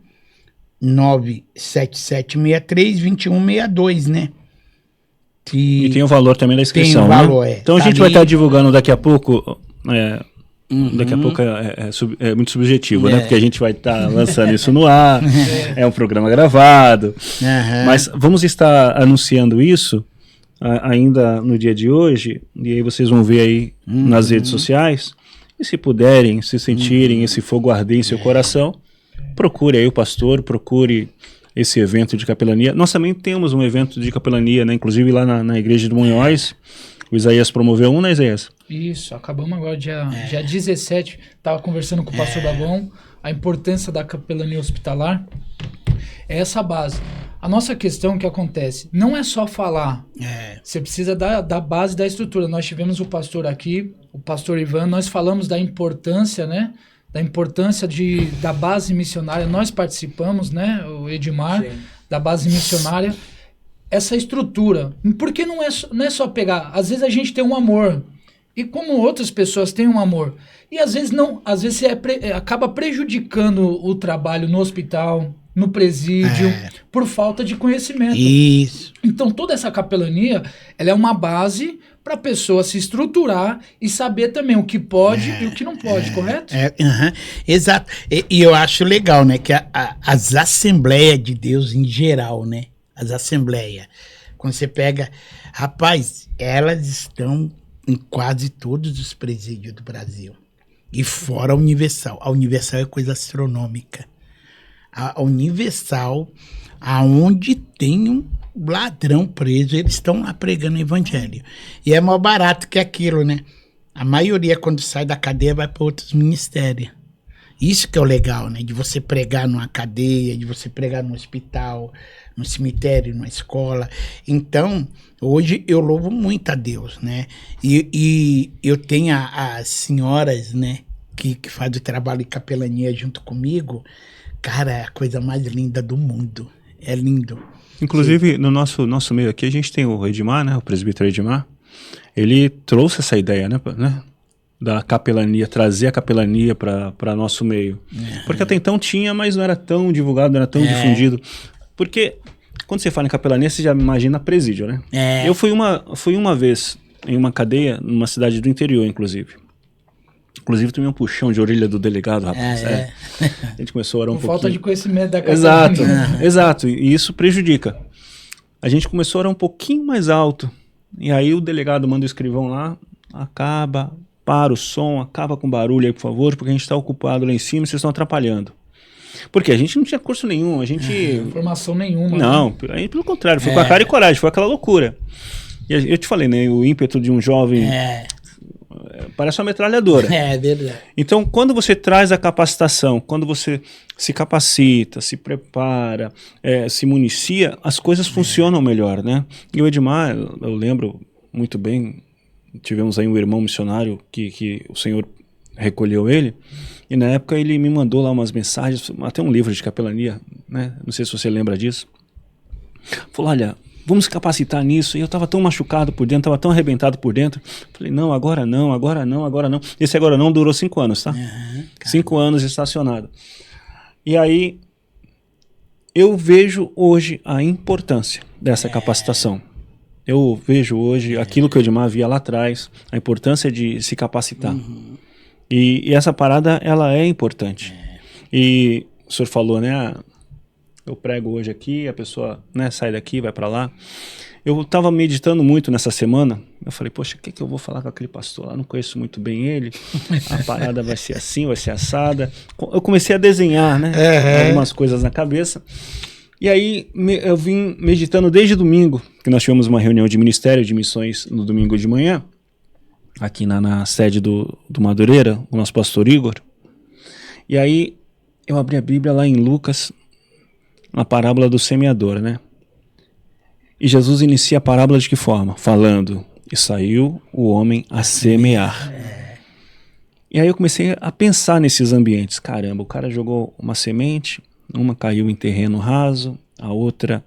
97763 2162, né? E tem o valor também da inscrição, tem o valor, né? Então a gente vai estar divulgando daqui a pouco. Daqui a pouco é muito subjetivo, né? Porque a gente vai estar lançando isso no ar, é um programa gravado. Mas vamos estar anunciando isso ainda no dia de hoje, e aí vocês vão ver aí nas redes sociais. E se puderem, se sentirem esse fogo arder em seu coração, procure aí o pastor, procure esse evento de capelania. Nós também temos um evento de capelania, né? Inclusive lá na igreja de Munhoz. O Isaías promoveu um, né, Isaías? Isso, acabamos agora dia 17. Estava conversando com o pastor Babão, a importância da capelania hospitalar. É essa base. A nossa questão que acontece, não é só falar. Você precisa da base da estrutura. Nós tivemos o pastor aqui, o pastor Ivan, nós falamos da importância, né? Da importância da base missionária. Nós participamos, né? O Edmar, da base missionária. Essa estrutura. Porque não é só pegar. Às vezes a gente tem um amor. e como outras pessoas têm um amor. E às vezes não, às vezes você acaba prejudicando o trabalho no hospital, no presídio, por falta de conhecimento. Isso. Então toda essa capelania, ela é uma base para a pessoa se estruturar e saber também o que pode e o que não pode, correto? Exato. E eu acho legal, né, que as Assembleias de Deus em geral, né, as Assembleias, quando você pega, rapaz, elas estão em quase todos os presídios do Brasil. E fora a Universal. A Universal é coisa astronômica. A Universal, aonde tem um ladrão preso, eles estão lá pregando o evangelho. E é mais barato que aquilo, né? A maioria, quando sai da cadeia, vai para outros ministérios. Isso que é o legal, né? De você pregar numa cadeia, de você pregar no hospital, no cemitério, numa escola. Então, hoje eu louvo muito a Deus, né? E eu tenho as senhoras, né? Que fazem o trabalho de capelania junto comigo. Cara, é a coisa mais linda do mundo. É lindo. Inclusive, no nosso meio aqui, a gente tem o Edmar, né? O presbítero Edmar. Ele trouxe essa ideia, né? Da capelania, trazer a capelania para nosso meio. Porque até então tinha, mas não era tão divulgado, não era tão difundido. Porque quando você fala em capelania, você já imagina presídio, né? Eu fui uma vez em uma cadeia, numa cidade do interior, inclusive. Inclusive, tomei um puxão de orelha do delegado, rapaz. A gente começou a orar um pouquinho. Falta de conhecimento da capelania. Exato. E isso prejudica. A gente começou a orar um pouquinho mais alto. E aí o delegado manda o escrivão lá, para o som, acaba com o barulho aí, por favor, porque a gente está ocupado lá em cima e vocês estão atrapalhando. Porque a gente não tinha curso nenhum, Informação nenhuma. Não, aí, pelo contrário, foi com a cara e coragem, foi aquela loucura. E eu te falei, né, o ímpeto de um jovem parece uma metralhadora. É verdade. Então, quando você traz a capacitação, quando você se capacita, se prepara, se municia, as coisas funcionam melhor, né? E o Edmar, eu lembro muito bem, tivemos aí um irmão missionário que o Senhor recolheu ele, e na época ele me mandou lá umas mensagens, até um livro de capelania, né? Não sei se você lembra disso. Falou, olha, vamos capacitar nisso. E eu estava tão machucado por dentro, estava tão arrebentado por dentro. Falei, não, agora não. Esse agora não durou 5 anos, tá? 5 anos estacionado. E aí, eu vejo hoje a importância dessa capacitação. Eu vejo hoje aquilo que o Edmar via lá atrás, a importância de se capacitar. E essa parada, ela é importante. E o senhor falou, né? Eu prego hoje aqui, a pessoa, né, sai daqui, vai para lá. Eu estava meditando muito nessa semana. Eu falei, poxa, o que eu vou falar com aquele pastor lá? Não conheço muito bem ele. A parada vai ser assim, vai ser assada. Eu comecei a desenhar, né? Algumas coisas na cabeça. E aí eu vim meditando desde domingo, que nós tivemos uma reunião de Ministério de Missões no domingo de manhã, aqui na sede do Madureira, o nosso pastor Igor. E aí eu abri a Bíblia lá em Lucas, na parábola do semeador, né? E Jesus inicia a parábola de que forma? Falando, e saiu o homem a semear. E aí eu comecei a pensar nesses ambientes. Caramba, o cara jogou uma semente, uma caiu em terreno raso, a outra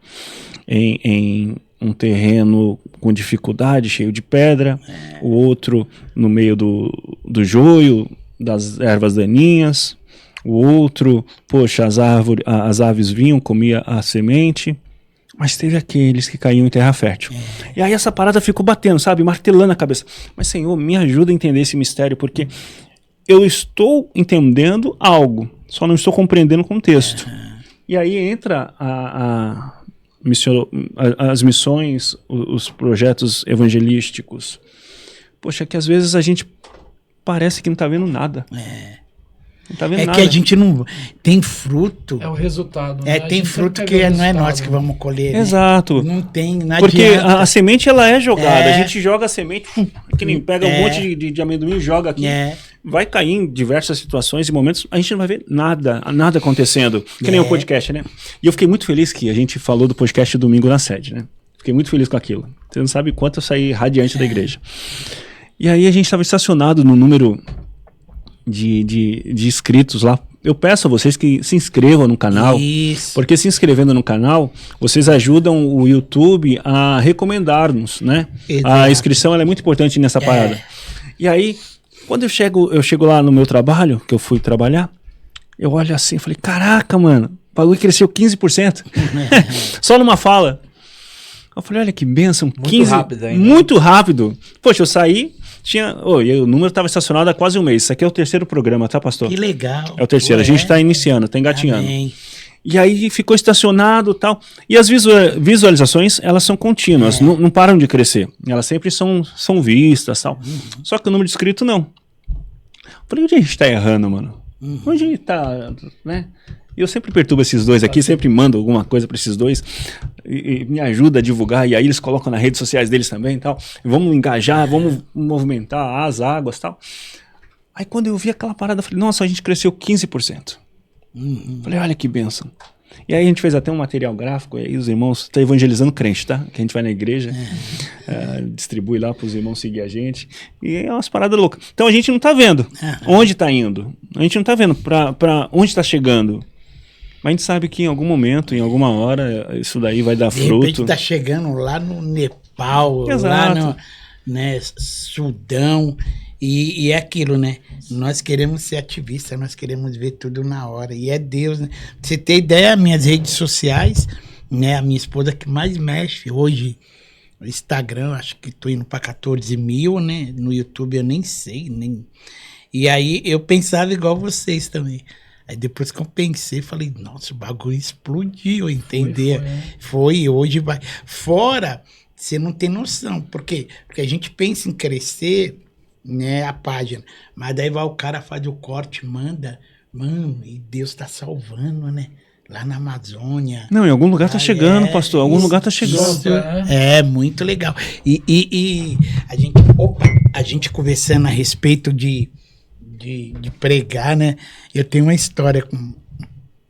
em um terreno com dificuldade, cheio de pedra, o outro no meio do joio, das ervas daninhas, o outro, poxa, as aves vinham, comia a semente, mas teve aqueles que caíam em terra fértil. E aí essa parada ficou batendo, sabe, martelando a cabeça. Mas Senhor, me ajuda a entender esse mistério, porque eu estou entendendo algo, só não estou compreendendo o contexto. E aí entra as missões, os projetos evangelísticos. Poxa, que às vezes a gente parece que não está vendo nada. Não tá vendo nada. Que a gente não tem fruto. É o resultado. Né? Tem fruto que não é nós que vamos colher. Exato. Né? Não tem, não porque adianta. a semente, ela é jogada. A gente joga a semente, que nem pega um monte de amendoim e joga aqui. Vai cair em diversas situações e momentos, a gente não vai ver nada acontecendo. Que nem o podcast, né? E eu fiquei muito feliz que a gente falou do podcast domingo na sede, né? Fiquei muito feliz com aquilo. Você não sabe quanto eu saí radiante da igreja. E aí a gente estava estacionado no número de inscritos lá. Eu peço a vocês que se inscrevam no canal. Isso. Porque se inscrevendo no canal, vocês ajudam o YouTube a recomendar-nos, né? Exato. A inscrição ela é muito importante nessa parada. E aí, quando eu chego lá no meu trabalho, que eu fui trabalhar, eu olho assim e falei, caraca, mano, o bagulho cresceu 15%. Só numa fala. Eu falei, olha que bênção, Muito 15%. rápido ainda. Muito rápido. Poxa, eu saí, e o número estava estacionado há quase um mês. Isso aqui é o terceiro programa, tá, pastor? Que legal. É o terceiro, a gente está iniciando, está engatinhando. Amém. E aí ficou estacionado e tal. E as visualizações, elas são contínuas, não param de crescer. Elas sempre são vistas e tal. Só que o número de inscritos, não. Eu falei, onde a gente está errando, mano? Onde a gente está, né? E eu sempre perturbo esses dois aqui, sempre mando alguma coisa para esses dois e me ajuda a divulgar. E aí eles colocam nas redes sociais deles também e tal. Vamos engajar, vamos movimentar as águas e tal. Aí quando eu vi aquela parada, eu falei, nossa, a gente cresceu 15%. Falei, olha que bênção. E aí a gente fez até um material gráfico, e aí os irmãos estão evangelizando crente, tá? Que a gente vai na igreja, distribui lá para os irmãos seguir a gente. E é umas paradas loucas. Então a gente não tá vendo onde tá indo. A gente não tá vendo para onde tá chegando. Mas a gente sabe que em algum momento, em alguma hora, isso daí vai dar fruto. De repente tá chegando lá no Nepal, Exato. lá no Sudão. E é aquilo, né? Nós queremos ser ativistas, nós queremos ver tudo na hora. E é Deus, né? Pra você ter ideia, minhas redes sociais, né? A minha esposa que mais mexe hoje, no Instagram, acho que tô indo pra 14 mil, né? No YouTube eu nem sei, nem... E aí eu pensava igual vocês também. Aí depois que eu pensei, falei, nossa, o bagulho explodiu, entendeu? Foi, hoje vai. Fora, você não tem noção. Por quê? Porque a gente pensa em crescer, né, a página, mas daí vai o cara, faz o corte, manda, mano, e Deus tá salvando, né, lá na Amazônia. Não, em algum lugar tá chegando, pastor, em algum lugar tá chegando. É muito legal. E a gente conversando a respeito de pregar, né, eu tenho uma história com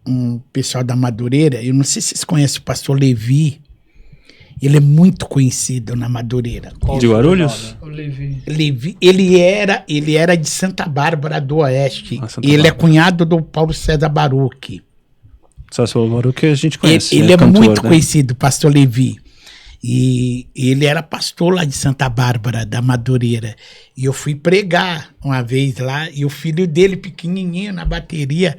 um pessoal da Madureira, eu não sei se vocês conhecem o pastor Levi. Ele é muito conhecido na Madureira. De Guarulhos? O Levi. Ele era de Santa Bárbara do Oeste. Ele é cunhado do Paulo César Baruch. César Baruch a gente conhece. Ele é cantor, muito né? conhecido, pastor Levi. E ele era pastor lá de Santa Bárbara, da Madureira. E eu fui pregar uma vez lá, e o filho dele, pequenininho, na bateria,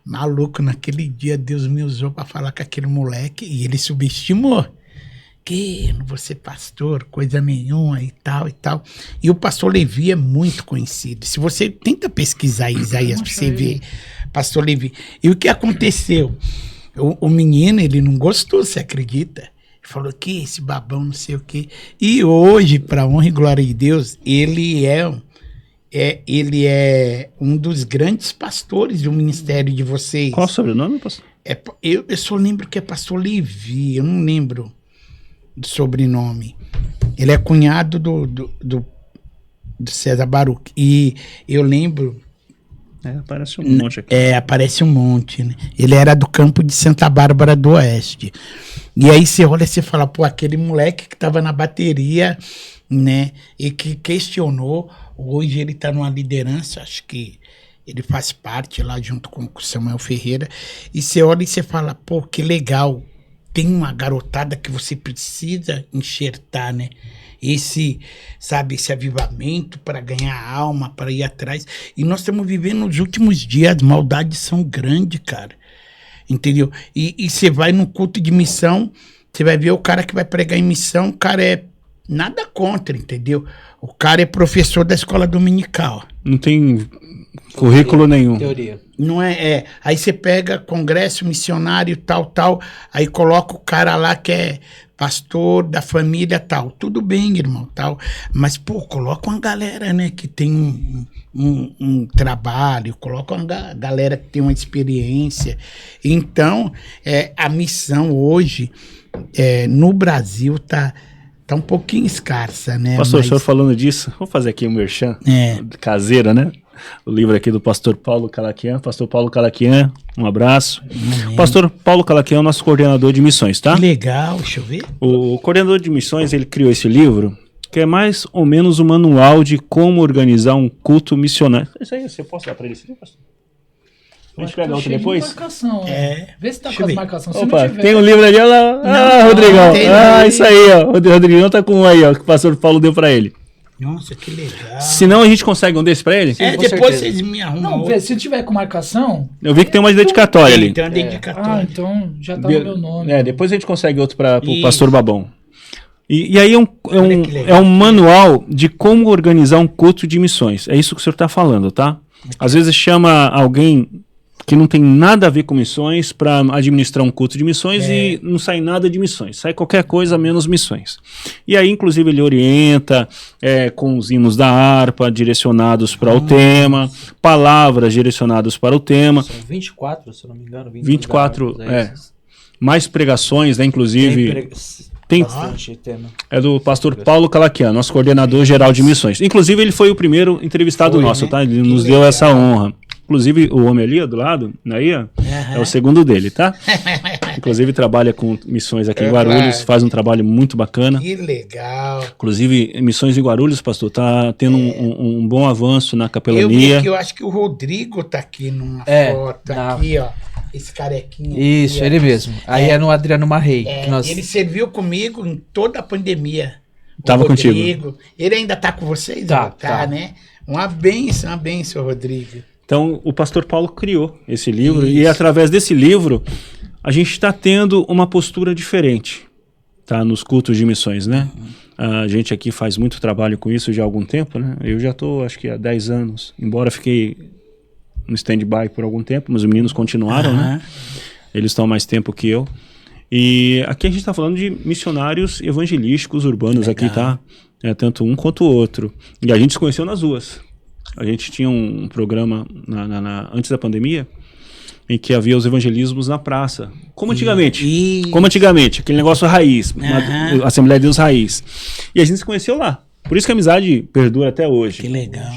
maluco, naquele dia Deus me usou para falar com aquele moleque, e ele subestimou. Que eu não vou ser pastor, coisa nenhuma e tal e tal. E o pastor Levi é muito conhecido. Se você tenta pesquisar Isaías pra você ver, pastor Levi. E o que aconteceu? O menino, ele não gostou, você acredita? Ele falou que esse babão, não sei o quê. E hoje, para honra e glória de Deus, ele é um dos grandes pastores do ministério de vocês. Qual o sobrenome, pastor? Eu só lembro que é pastor Levi, eu não lembro do sobrenome. Ele é cunhado do César Baruch. E eu lembro... Aparece um monte aqui. Aparece um monte, né? Ele era do campo de Santa Bárbara do Oeste. E aí você olha e você fala, pô, aquele moleque que tava na bateria, né? E que questionou, hoje ele tá numa liderança, acho que ele faz parte lá junto com o Samuel Ferreira. E você olha e você fala, pô, que legal. Tem uma garotada que você precisa enxertar, né? Esse avivamento para ganhar alma, para ir atrás. E nós estamos vivendo os últimos dias, as maldades são grandes, cara. Entendeu? E você vai no culto de missão, você vai ver o cara que vai pregar em missão, o cara é nada contra, entendeu? O cara é professor da escola dominical. Não tem currículo nenhum. Teoria. Não é. Aí você pega congresso missionário, tal, aí coloca o cara lá que é pastor da família, tal. Tudo bem, irmão, tal. Mas, pô, coloca uma galera, né, que tem um trabalho, coloca uma galera que tem uma experiência. Então, a missão hoje, no Brasil, tá um pouquinho escassa, né? Pastor, o senhor falando disso, vou fazer aqui um merchan caseira, né? O livro aqui do pastor Paulo Calaquian. Pastor Paulo Calaquian, um abraço. Amém. Pastor Paulo Calaquian é o nosso coordenador de missões, tá? Que legal, deixa eu ver. O coordenador de missões, ele criou esse livro, que é mais ou menos um manual de como organizar um culto missionário. Isso aí, você pode dar para ele, pastor? A gente pega outro depois? Marcação, Vê se tá Deixa com eu as ver. marcações. Opa, se não tiver, tem um livro ali, olha lá. Rodrigão. tem aí. Isso aí, ó. O Rodrigão tá com um aí, ó, que o pastor Paulo deu para ele. Nossa, que legal. Se não, a gente consegue um desse pra ele? Sim, com depois certeza. vocês me arrumam. Não, outro. se tiver com marcação... Eu vi que tem uma dedicatória ali. Tem uma dedicatória. então já tá no meu nome. Depois a gente consegue outro para o Isso. pastor Babão. E aí Olha que legal. é um manual de como organizar um culto de missões. É isso que o senhor está falando, tá? Às vezes chama alguém que não tem nada a ver com missões para administrar um culto de missões e não sai nada de missões. Sai qualquer coisa menos missões. E aí, inclusive, ele orienta com os hinos da harpa direcionados para o tema, palavras direcionadas para o tema. São 24, se eu não me engano. 24, mais pregações, né? Inclusive... Tem, bastante tema. é do pastor Paulo Calaquian, nosso coordenador geral de missões. Inclusive, ele foi o primeiro entrevistado nosso, tá? Ele nos deu essa honra. Inclusive, o homem ali, ó, do lado, aí, ó, é o segundo dele, tá? Inclusive, trabalha com missões aqui em Guarulhos, faz um trabalho muito bacana. Que legal. Inclusive, missões em Guarulhos, pastor, tá tendo um bom avanço na Eu vi capelania. aqui, eu acho que o Rodrigo tá aqui numa foto, aqui, ó. Esse carequinho. Isso, aqui, ele ó. mesmo. Aí é no Adriano Marrei. que nós... Ele serviu comigo em toda a pandemia. Tava O Rodrigo. contigo. Ele ainda tá com vocês? Tá. Né? Uma benção, Rodrigo. Então, o pastor Paulo criou esse livro e através desse livro a gente está tendo uma postura diferente, tá, nos cultos de missões, né? A gente aqui faz muito trabalho com isso já há algum tempo, né? Eu já estou, acho que há 10 anos, embora fiquei no stand-by por algum tempo, mas os meninos continuaram, né? Eles estão mais tempo que eu. E aqui a gente está falando de missionários evangelísticos urbanos. Legal. Aqui, tá? Tanto um quanto o outro. E a gente se conheceu nas ruas. A gente tinha um programa antes da pandemia em que havia os evangelismos na praça. Como antigamente. Como antigamente. Aquele negócio raiz. Assembleia de Deus raiz. E a gente se conheceu lá. Por isso que a amizade perdura até hoje. Que legal.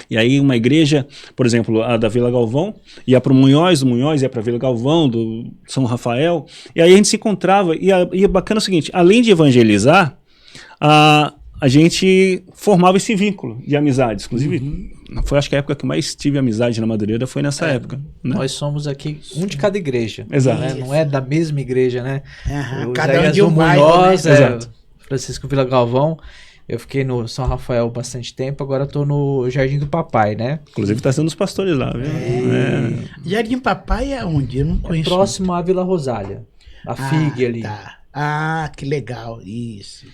E aí uma igreja, por exemplo, a da Vila Galvão, ia para o Munhoz, do Munhoz ia para a Vila Galvão, do São Rafael, e aí a gente se encontrava, e bacana é o seguinte, além de evangelizar, a gente formava esse vínculo de amizade. Inclusive, foi acho que a época que mais tive amizade na Madureira foi nessa época. Né? Nós somos aqui um de cada igreja. Exato. Né? Não é da mesma igreja, né? Cada um de um bairro, Munhoz, né? Exato. Francisco Vila Galvão. Eu fiquei no São Rafael bastante tempo, agora estou no Jardim do Papai, né? Inclusive está sendo os pastores lá, viu? Jardim Papai é onde? Eu não conheço. Próximo à Vila Rosália. A FIG ali. Tá. Que legal. Isso.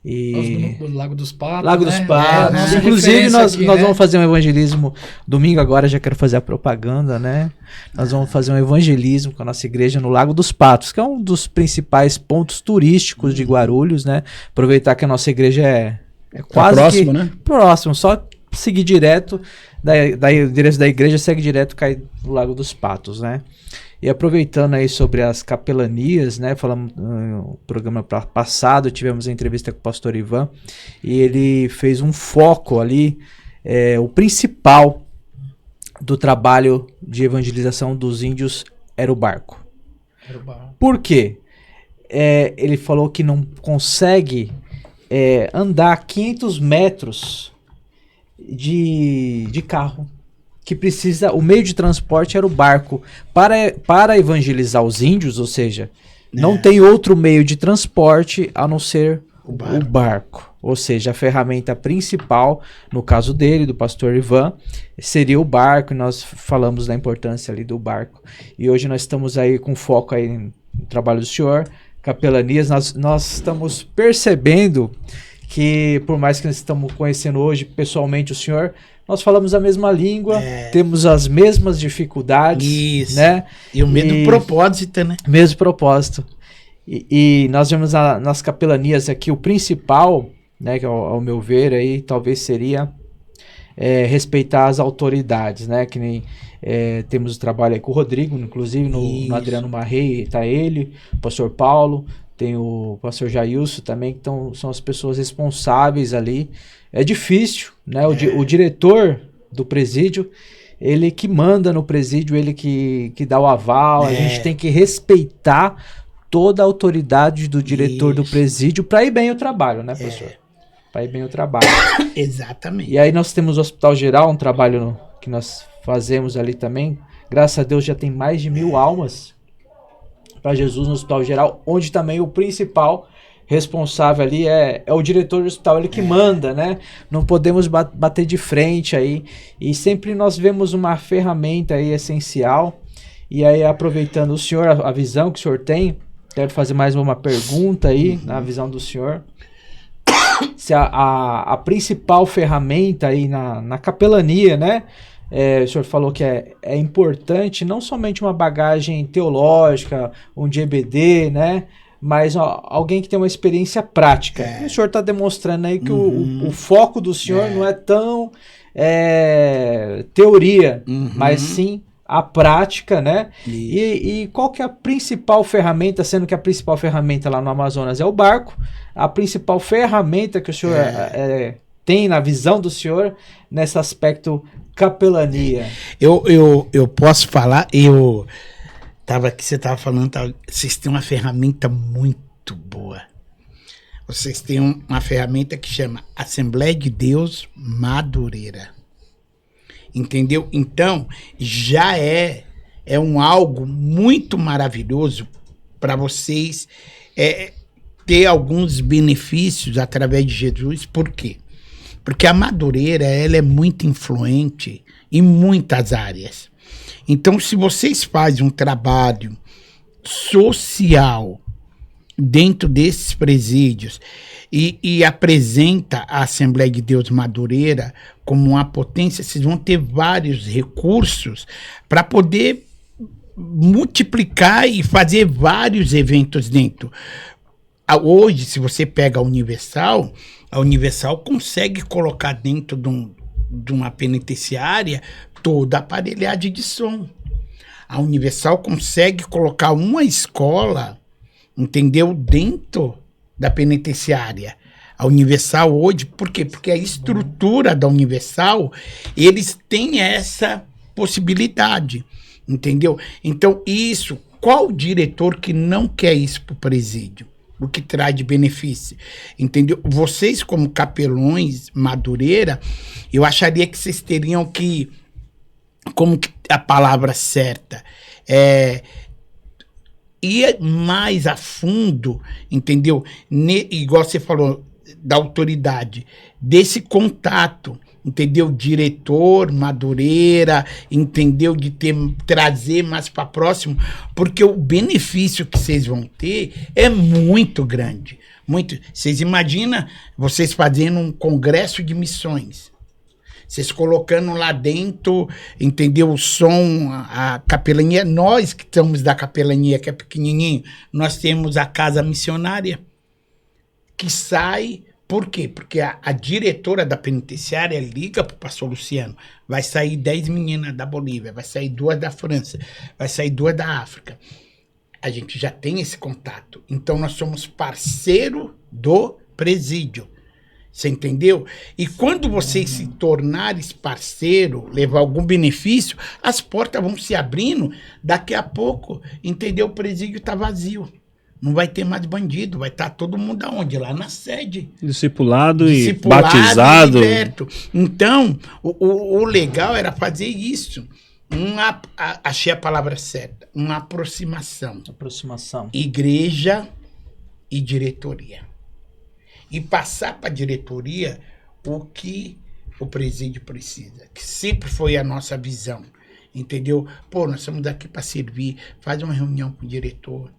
E... Do Lago dos Patos. Lago dos Patos. Inclusive, nós vamos fazer um evangelismo domingo agora, já quero fazer a propaganda, né? Nós vamos fazer um evangelismo com a nossa igreja no Lago dos Patos, que é um dos principais pontos turísticos de Guarulhos, né? Aproveitar que a nossa igreja é quase próximo, que né? próximo, só seguir direto, o endereço da igreja segue direto, cai no Lago dos Patos, né? E aproveitando aí sobre as capelanias, né? Falamos no programa passado, tivemos a entrevista com o pastor Ivan, e ele fez um foco ali, o principal do trabalho de evangelização dos índios era o barco. Por quê? Ele falou que não consegue andar 500 metros de carro. Que precisa, o meio de transporte era o barco para evangelizar os índios, ou seja, não tem outro meio de transporte a não ser o barco. Ou seja, a ferramenta principal, no caso dele, do pastor Ivan, seria o barco. Nós falamos da importância ali do barco. E hoje nós estamos aí com foco aí no trabalho do senhor, capelanias. Nós estamos percebendo que, por mais que nós estamos conhecendo hoje pessoalmente o senhor, nós falamos a mesma língua, temos as mesmas dificuldades. Isso. Né? E o mesmo propósito, né? Mesmo propósito. E nós vemos nas capelanias aqui o principal, né, que ao meu ver aí talvez seria respeitar as autoridades, né? Que nem temos o trabalho aí com o Rodrigo, inclusive no Adriano Marrei, tá ele, o pastor Paulo, tem o pastor Jailson também, que são as pessoas responsáveis ali. É difícil, né? O diretor do presídio, ele que manda no presídio, ele que dá o aval. A gente tem que respeitar toda a autoridade do diretor do presídio para ir bem o trabalho, né, professor? Para ir bem o trabalho. Exatamente. E aí nós temos o Hospital Geral, um trabalho que nós fazemos ali também. Graças a Deus já tem mais de 1.000 almas para Jesus no Hospital Geral, onde também o principal responsável ali é o diretor do hospital, ele que manda, né? Não podemos bater de frente aí. E sempre nós vemos uma ferramenta aí essencial. E aí, aproveitando o senhor, a visão que o senhor tem, quero fazer mais uma pergunta aí, na visão do senhor. Se a principal ferramenta aí na capelania, né? O senhor falou que é importante não somente uma bagagem teológica, um de EBD, né? Mas alguém que tem uma experiência prática. E o senhor está demonstrando aí que o foco do senhor não é tão teoria, mas sim a prática, né? E qual que é a principal ferramenta, sendo que a principal ferramenta lá no Amazonas é o barco, a principal ferramenta que o senhor tem na visão do senhor nesse aspecto capelania? Eu posso falar, você estava falando, vocês têm uma ferramenta muito boa. Vocês têm uma ferramenta que chama Assembleia de Deus Madureira. Entendeu? Então, já é algo muito maravilhoso para vocês ter alguns benefícios através de Jesus. Por quê? Porque a Madureira, ela é muito influente em muitas áreas. Então, se vocês fazem um trabalho social dentro desses presídios e apresenta a Assembleia de Deus Madureira como uma potência, vocês vão ter vários recursos para poder multiplicar e fazer vários eventos dentro. Hoje, se você pega a Universal consegue colocar dentro de uma penitenciária toda a aparelhagem de som. A Universal consegue colocar uma escola, entendeu, dentro da penitenciária. A Universal hoje, por quê? Porque a estrutura da Universal, eles têm essa possibilidade, entendeu? Então, qual diretor que não quer isso para o presídio? O que traz de benefício, entendeu? Vocês, como capelões Madureira, eu acharia que vocês teriam que, como que a palavra certa, ir mais a fundo, entendeu? Igual você falou, da autoridade, desse contato, entendeu? Diretor, Madureira, entendeu? De trazer mais para próximo, porque o benefício que vocês vão ter é muito grande. Muito. Vocês imaginam vocês fazendo um congresso de missões, vocês colocando lá dentro, entendeu? O som, a capelania, nós que estamos da capelania, que é pequenininho, nós temos a casa missionária, que sai. Por quê? Porque a diretora da penitenciária liga para o pastor Luciano. Vai sair 10 meninas da Bolívia, vai sair 2 da França, vai sair 2 da África. A gente já tem esse contato. Então, nós somos parceiro do presídio. Você entendeu? E quando vocês se tornarem parceiro, levar algum benefício, as portas vão se abrindo. Daqui a pouco, entendeu? O presídio está vazio. Não vai ter mais bandido, vai estar todo mundo aonde? Lá na sede. Discipulado e batizado. E liberto. Então, o legal era fazer isso. Achei a palavra certa. Uma aproximação. Igreja e diretoria. E passar para a diretoria o que o presídio precisa. Que sempre foi a nossa visão. Entendeu? Pô, nós estamos aqui para servir. Faz uma reunião com o diretor.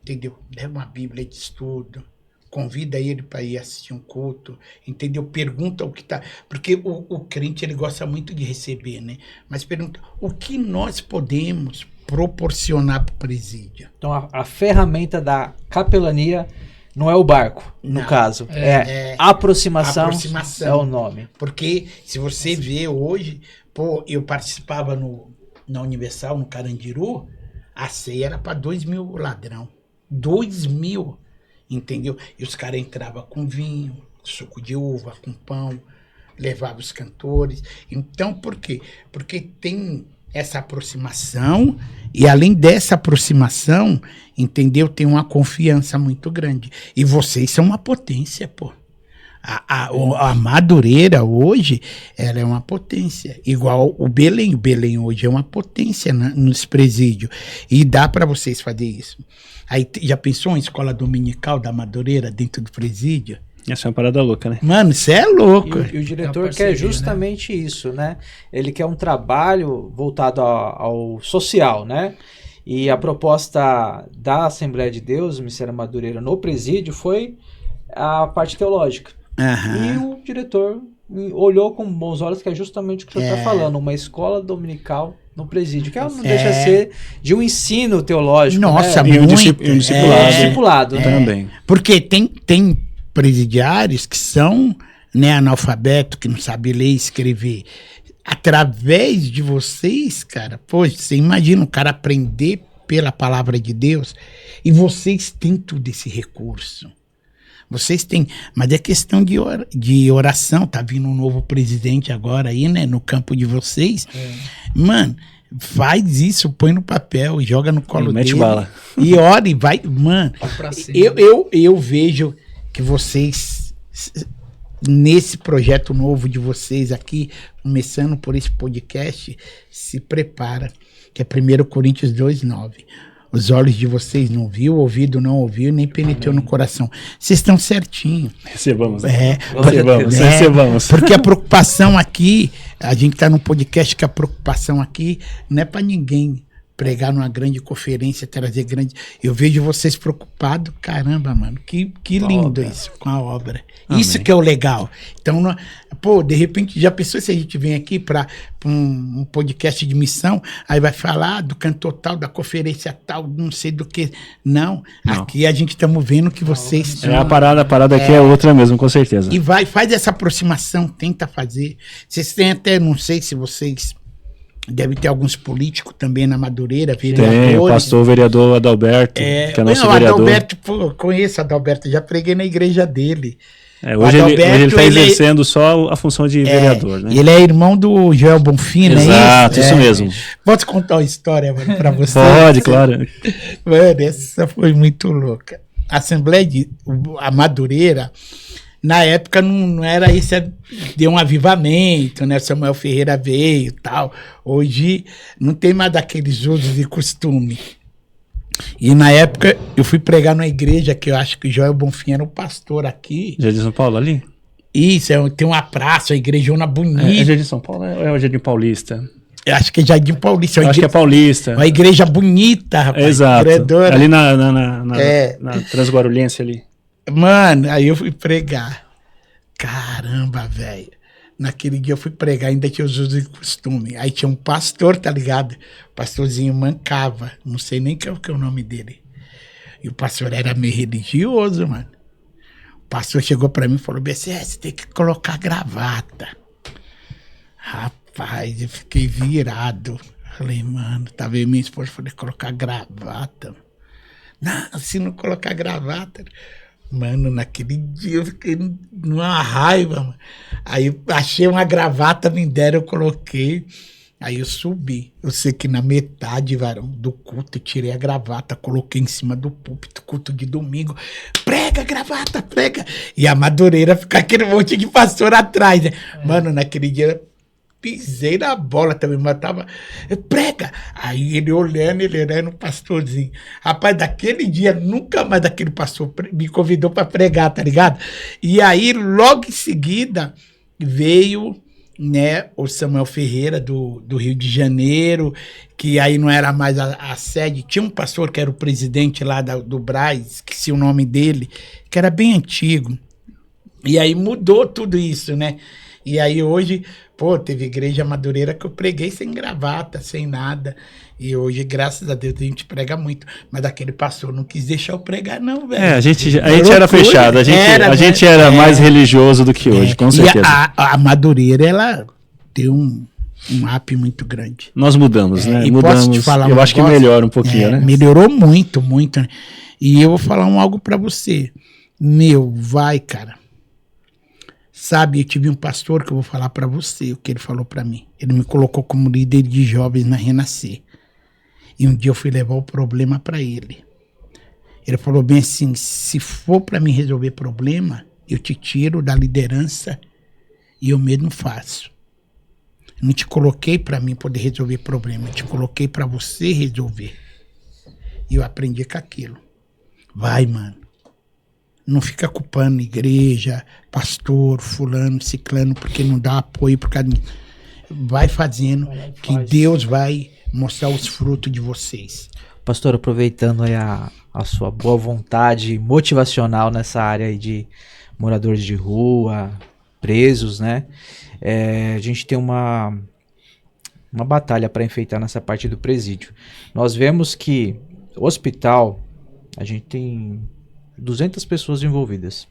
Entendeu? Leva uma Bíblia de estudo, convida ele para ir assistir um culto, entendeu? Pergunta o que tá... Porque o crente, ele gosta muito de receber, né? Mas pergunta, o que nós podemos proporcionar para o presídio? Então, a ferramenta da capelania não é o barco, no caso. É aproximação é o nome. Porque se você vê hoje, pô, eu participava na Universal, no Carandiru, a ceia era para 2.000 ladrão. 2.000, entendeu? E os caras entravam com vinho, suco de uva, com pão, levavam os cantores. Então, por quê? Porque tem essa aproximação e, além dessa aproximação, entendeu? Tem uma confiança muito grande. E vocês são uma potência, pô. A Madureira hoje, ela é uma potência, igual o Belém. O Belém hoje é uma potência nos presídios. E dá para vocês fazer isso. Aí já pensou em escola dominical da Madureira dentro do presídio? Essa é uma parada louca, né? Mano, você é louco. E o diretor quer justamente isso, né? Ele quer um trabalho voltado ao social, né? E a proposta da Assembleia de Deus, Ministério Madureira, no presídio, foi a parte teológica. E o diretor olhou com bons olhos, que é justamente o que o senhor está falando, uma escola dominical no presídio, que não deixa de ser de um ensino teológico. Nossa, né? muito. E um discipulado. Também. Porque tem presidiários que são, né, analfabetos, que não sabem ler e escrever. Através de vocês, cara, poxa, você imagina um cara aprender pela palavra de Deus, e vocês têm todo esse recurso. Vocês têm, mas é questão de oração. Tá vindo um novo presidente agora aí, né, no campo de vocês. Mano, faz isso, põe no papel e joga no colo dele. Mete bala. E ora e vai, mano. Eu vejo que vocês, nesse projeto novo de vocês aqui, começando por esse podcast, se prepara, que é 1 Coríntios 2:9. Os olhos de vocês não viu, o ouvido não ouviu, nem penetrou no coração. Vocês estão certinho. Recebamos. Recebamos. Porque a preocupação aqui, a gente está num podcast que a preocupação aqui não é para ninguém pregar numa grande conferência, trazer grande... Eu vejo vocês preocupados, caramba, mano, que lindo isso, com a obra. Amém. Isso que é o legal. Então, de repente, já pensou se a gente vem aqui para um podcast de missão, aí vai falar do cantor tal, da conferência tal, não sei do que. Não. Aqui a gente estamos vendo que vocês... A parada aqui é outra mesmo, com certeza. E faz essa aproximação, tenta fazer. Vocês têm até, não sei se vocês... Deve ter alguns políticos também na Madureira, vereadores. Tem, o pastor vereador Adalberto, que é nosso vereador. Adalberto, eu conheço o Adalberto, já preguei na igreja dele. Hoje ele está exercendo só a função de vereador, né? E ele é irmão do Joel Bonfim, né? Exato, isso mesmo. Posso contar uma história, mano, pra você? Pode, claro. Mano, essa foi muito louca. A Assembleia a Madureira, na época não era isso, deu um avivamento, né? Samuel Ferreira veio e tal. Hoje não tem mais daqueles usos e costume. E na época eu fui pregar numa igreja que eu acho que o Joel Bonfim era o pastor aqui. Jardim São Paulo ali? Isso, tem uma praça, uma igrejona bonita. É Jardim São Paulo ou é o Jardim Paulista? Eu acho que é Jardim Paulista. Eu acho que é Paulista. Uma igreja bonita, rapaz. Exato. Credora. Ali na Transguarulhense ali. Mano, aí eu fui pregar. Caramba, velho. Naquele dia eu fui pregar, ainda tinha os usos e costume. Aí tinha um pastor, tá ligado? O pastorzinho mancava. Não sei nem que é o nome dele. E o pastor era meio religioso, mano. O pastor chegou pra mim e falou: BC, você tem que colocar gravata. Rapaz, eu fiquei virado. Falei, mano, tava aí minha esposa, falei, colocar gravata. Não, se não colocar gravata... Mano, naquele dia eu fiquei numa raiva, mano. Aí eu achei uma gravata, me deram, eu coloquei. Aí eu subi. Eu sei que na metade, varão, do culto, eu tirei a gravata, coloquei em cima do púlpito, culto de domingo. Prega, gravata, prega. E a Madureira fica aquele monte de pastor atrás, né? Mano, naquele dia... pisei na bola também, mas tava... Prega! Aí ele olhando, o pastorzinho. Rapaz, daquele dia, nunca mais daquele pastor me convidou para pregar, tá ligado? E aí, logo em seguida, veio, né, o Samuel Ferreira, do Rio de Janeiro, que aí não era mais a sede. Tinha um pastor que era o presidente lá do Braz, esqueci o nome dele, que era bem antigo. E aí mudou tudo isso, né? E aí hoje, teve igreja Madureira que eu preguei sem gravata, sem nada. E hoje, graças a Deus, a gente prega muito. Mas daquele pastor não quis deixar eu pregar, não, velho. A gente era fechado, a gente era mais religioso do que hoje, com certeza. E a Madureira, ela tem um up muito grande. Nós mudamos, né? E mudamos. Posso te falar eu acho que melhora um pouquinho, né? Melhorou muito, muito, né? E eu vou falar algo pra você. Vai, cara. Sabe, eu tive um pastor que eu vou falar para você o que ele falou para mim. Ele me colocou como líder de jovens na Renascer. E um dia eu fui levar o problema para ele. Ele falou bem assim, se for para mim resolver problema, eu te tiro da liderança e eu mesmo faço. Eu não te coloquei para mim poder resolver problema, eu te coloquei para você resolver. E eu aprendi com aquilo. Vai, mano. Não fica culpando igreja, pastor, fulano, ciclano, porque não dá apoio por causa de... Vai fazendo, que Deus vai mostrar os frutos de vocês. Pastor, aproveitando aí a sua boa vontade motivacional nessa área aí de moradores de rua, presos, né? A gente tem uma batalha para enfeitar nessa parte do presídio. Nós vemos que o hospital, a gente tem 200 pessoas envolvidas.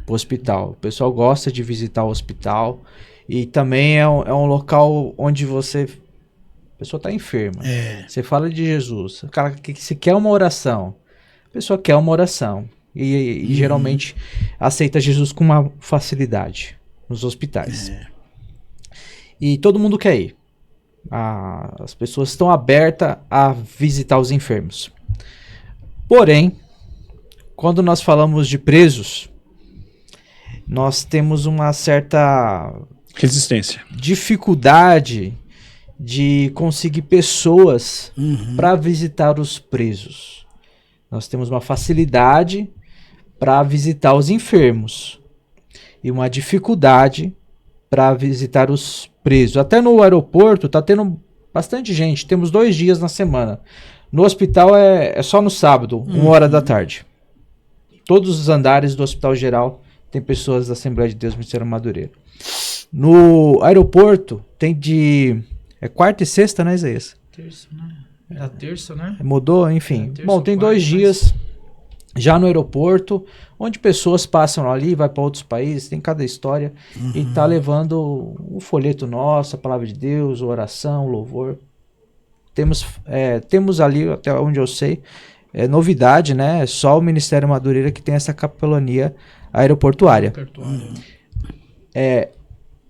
O hospital. O pessoal gosta de visitar o hospital e também é um local onde a pessoa está enferma. Você fala de Jesus. O cara que se quer uma oração. A pessoa quer uma oração. E geralmente aceita Jesus com uma facilidade nos hospitais. E todo mundo quer ir. As pessoas estão abertas a visitar os enfermos. Porém, quando nós falamos de presos, nós temos uma certa resistência, dificuldade de conseguir pessoas para visitar os presos. Nós temos uma facilidade para visitar os enfermos e uma dificuldade para visitar os presos. Até no aeroporto tá tendo bastante gente. Temos 2 dias na semana. No hospital é só no sábado, 1h da tarde. Todos os andares do Hospital Geral tem pessoas da Assembleia de Deus Ministério Madureira. No aeroporto tem de... É quarta e sexta, né, Isaías? Terça, né? É terça, né? Mudou, enfim. Terça, Bom, tem 2 dias já no aeroporto, onde pessoas passam ali, vai para outros países, tem cada história, e tá levando o folheto nosso, a palavra de Deus, oração, louvor. Temos ali, até onde eu sei, novidade, né? Só o Ministério Madureira que tem essa capelania aeroportuária.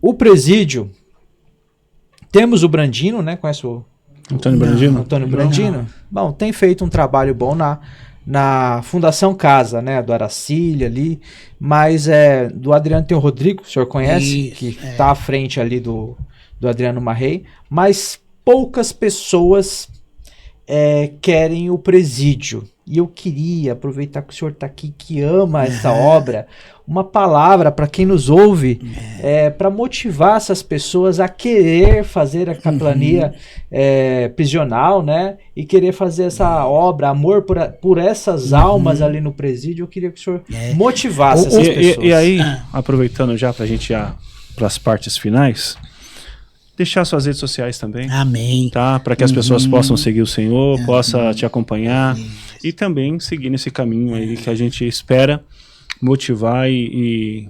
O presídio, temos o Brandino, né? Conhece o Antônio Brandino? Antônio Brandino? Bom, tem feito um trabalho bom na Fundação Casa, né? Do Aracília ali, mas do Adriano tem o Rodrigo, o senhor conhece? Que está à frente ali do Adriano Marrei, mas poucas pessoas querem o presídio. E eu queria aproveitar que o senhor está aqui, que ama essa obra, uma palavra para quem nos ouve, para motivar essas pessoas a querer fazer a capelania prisional, né? E querer fazer essa obra, amor por essas almas ali no presídio. Eu queria que o senhor motivasse essas pessoas. E aí, aproveitando já para a gente ir para as partes finais, deixar suas redes sociais também. Amém. Tá? Para que as pessoas possam seguir o Senhor, possa te acompanhar e também seguir nesse caminho aí que a gente espera motivar e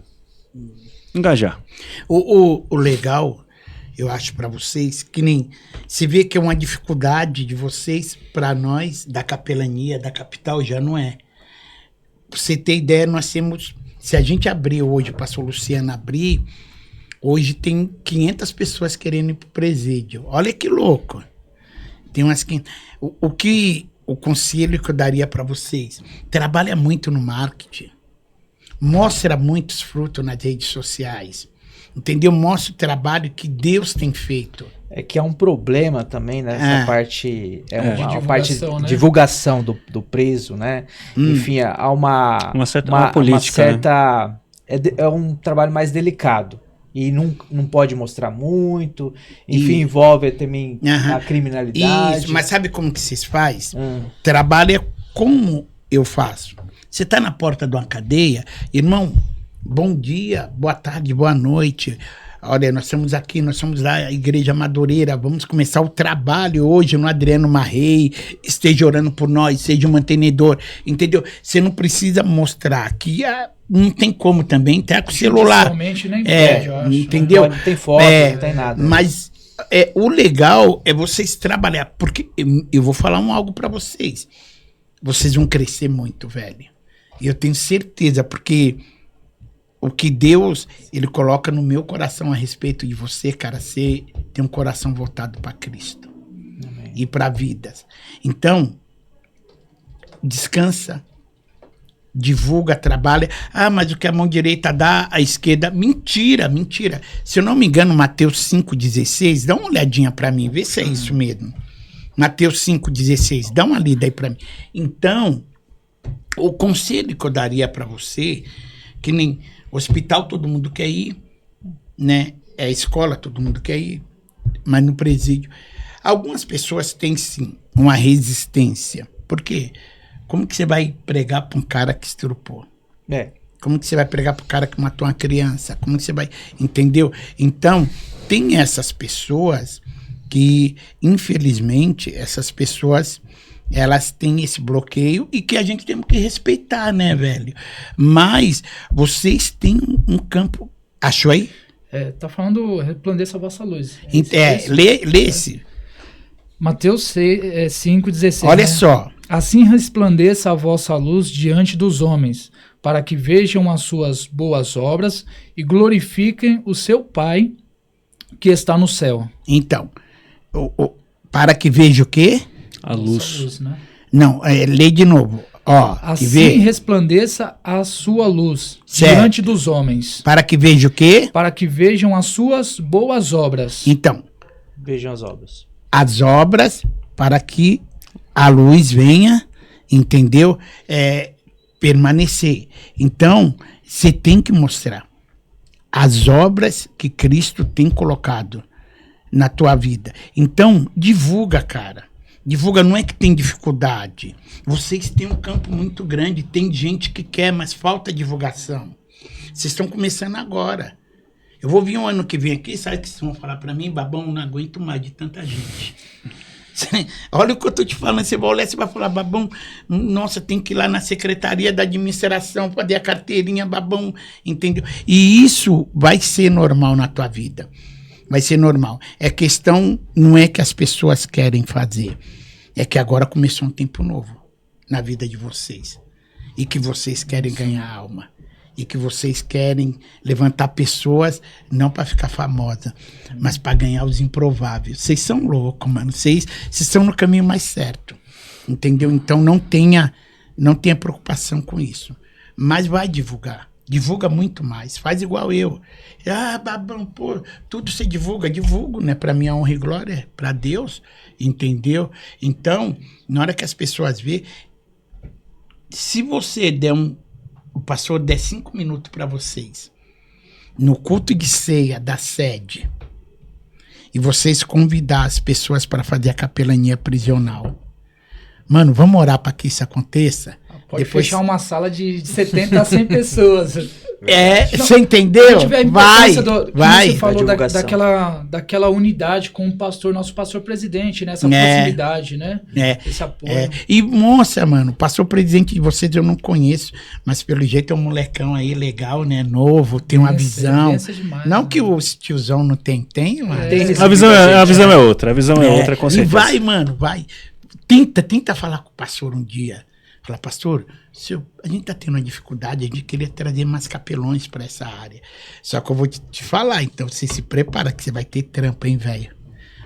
engajar. O legal, eu acho para vocês, que nem se vê que é uma dificuldade de vocês, para nós, da capelania, da capital, já não é. Pra você ter ideia, nós temos, se a gente abrir hoje, o pastor Luciano abrir, hoje tem 500 pessoas querendo ir pro presídio. Olha que louco. Tem umas 500. O conselho que eu daria para vocês, trabalha muito no marketing. Mostra muitos frutos nas redes sociais. Entendeu? Mostra o trabalho que Deus tem feito. É que é um problema também nessa parte, uma parte de né? divulgação do preso, né? Enfim, há uma certa política, né? É um trabalho mais delicado. E não pode mostrar muito. Enfim, envolve também a criminalidade. Isso, mas sabe como que vocês fazem? Trabalha como eu faço. Você está na porta de uma cadeia, irmão, bom dia, boa tarde, boa noite. Olha, nós estamos aqui, nós somos da Igreja Madureira, vamos começar o trabalho hoje no Adriano Marrei, esteja orando por nós, seja um mantenedor, entendeu? Você não precisa mostrar que não tem como também, tá com o celular. Principalmente nem pede, eu acho. Entendeu? Não tem foto, não tem nada. Mas o legal é vocês trabalhar, porque eu vou falar algo para vocês. Vocês vão crescer muito, velho. E eu tenho certeza, porque o que Deus, ele coloca no meu coração a respeito de você, cara, você tem um coração voltado para Cristo. Amém. E para vidas. Então, descansa, divulga, trabalha. Ah, mas o que a mão direita dá, a esquerda... Mentira. Se eu não me engano, Mateus 5,16, dá uma olhadinha para mim, vê se é isso mesmo. Mateus 5,16, dá uma lida aí para mim. Então, o conselho que eu daria para você, que nem hospital todo mundo quer ir, né? É escola, todo mundo quer ir, mas no presídio. Algumas pessoas têm, sim, uma resistência. Por quê? Como que você vai pregar para um cara que estrupou? Como que você vai pregar para o cara que matou uma criança? Como que você vai... Entendeu? Então, tem essas pessoas que, infelizmente, essas pessoas, elas têm esse bloqueio e que a gente tem que respeitar, né, velho? Mas vocês têm um campo... Achou aí? Tá falando resplandeça a vossa luz. Lê esse. Mateus 5,16. Olha, né? só. Assim resplandeça a vossa luz diante dos homens, para que vejam as suas boas obras e glorifiquem o seu Pai que está no céu. Então, para que veja o quê? A luz. Né? Não, lê de novo. Ó, assim resplandeça a sua luz diante dos homens. Para que veja o quê? Para que vejam as suas boas obras. Então. Vejam as obras. As obras, para que a luz venha, entendeu? Permanecer. Então, você tem que mostrar as obras que Cristo tem colocado na tua vida. Então, divulga, cara. Divulga, não é que tem dificuldade. Vocês têm um campo muito grande, tem gente que quer, mas falta divulgação. Vocês estão começando agora. Eu vou vir um ano que vem aqui, sabe o que vocês vão falar pra mim? Babão, não aguento mais de tanta gente. Olha o que eu tô te falando, você vai olhar, você vai falar, Babão, nossa, tem que ir lá na Secretaria da Administração, fazer a carteirinha, Babão, entendeu? E isso vai ser normal na tua vida. Vai ser normal. Questão, não é que as pessoas querem fazer, é que agora começou um tempo novo na vida de vocês. E que vocês querem ganhar alma. E que vocês querem levantar pessoas, não para ficar famosa, mas para ganhar os improváveis. Vocês são loucos, mano. Vocês estão no caminho mais certo. Entendeu? Então não tenha preocupação com isso. Mas vai divulgar. Divulga muito mais. Faz igual eu. Ah, Babão, pô, tudo você divulga. Divulgo, né? Para minha honra e glória, para Deus. Entendeu? Então, na hora que as pessoas vê, se você der o pastor der 5 minutos para vocês, no culto de ceia da sede, e vocês convidar as pessoas para fazer a capelania prisional, mano, vamos orar para que isso aconteça? Pode fechar uma sala de 70 a 100 pessoas. Você entendeu? Vai. Você falou daquela unidade com o pastor, nosso pastor presidente, né? Essa proximidade, né? Esse apoio. E, moça, mano, o pastor presidente de vocês eu não conheço, mas pelo jeito é um molecão aí legal, né? Novo, tem uma visão. Demais, não, né? Que o tiozão não tem, mas tem a visão é outra, com certeza. E vai, mano, vai. Tenta falar com o pastor um dia. Falar, pastor, a gente tá tendo uma dificuldade, a gente queria trazer mais capelões para essa área. Só que eu vou te falar, então você se prepara que você vai ter trampa, hein, velho?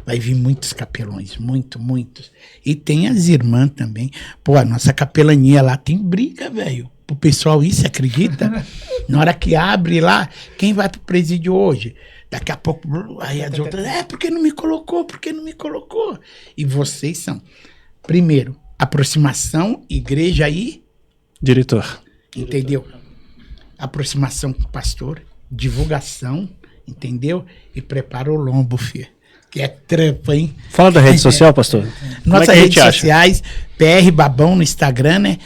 Vai vir muitos capelões, muitos. E tem as irmãs também. Pô, a nossa capelania lá tem briga, velho. Pro pessoal ir, você acredita? Na hora que abre lá, quem vai pro presídio hoje? Daqui a pouco, aí as outras, porque não me colocou? E vocês são, primeiro, aproximação, igreja e... Diretor. Entendeu? Aproximação com o pastor, divulgação, entendeu? E prepara o lombo, filho. Que é trampa, hein? Fala da rede social, pastor. Nossas redes sociais, PR Babão no Instagram, né?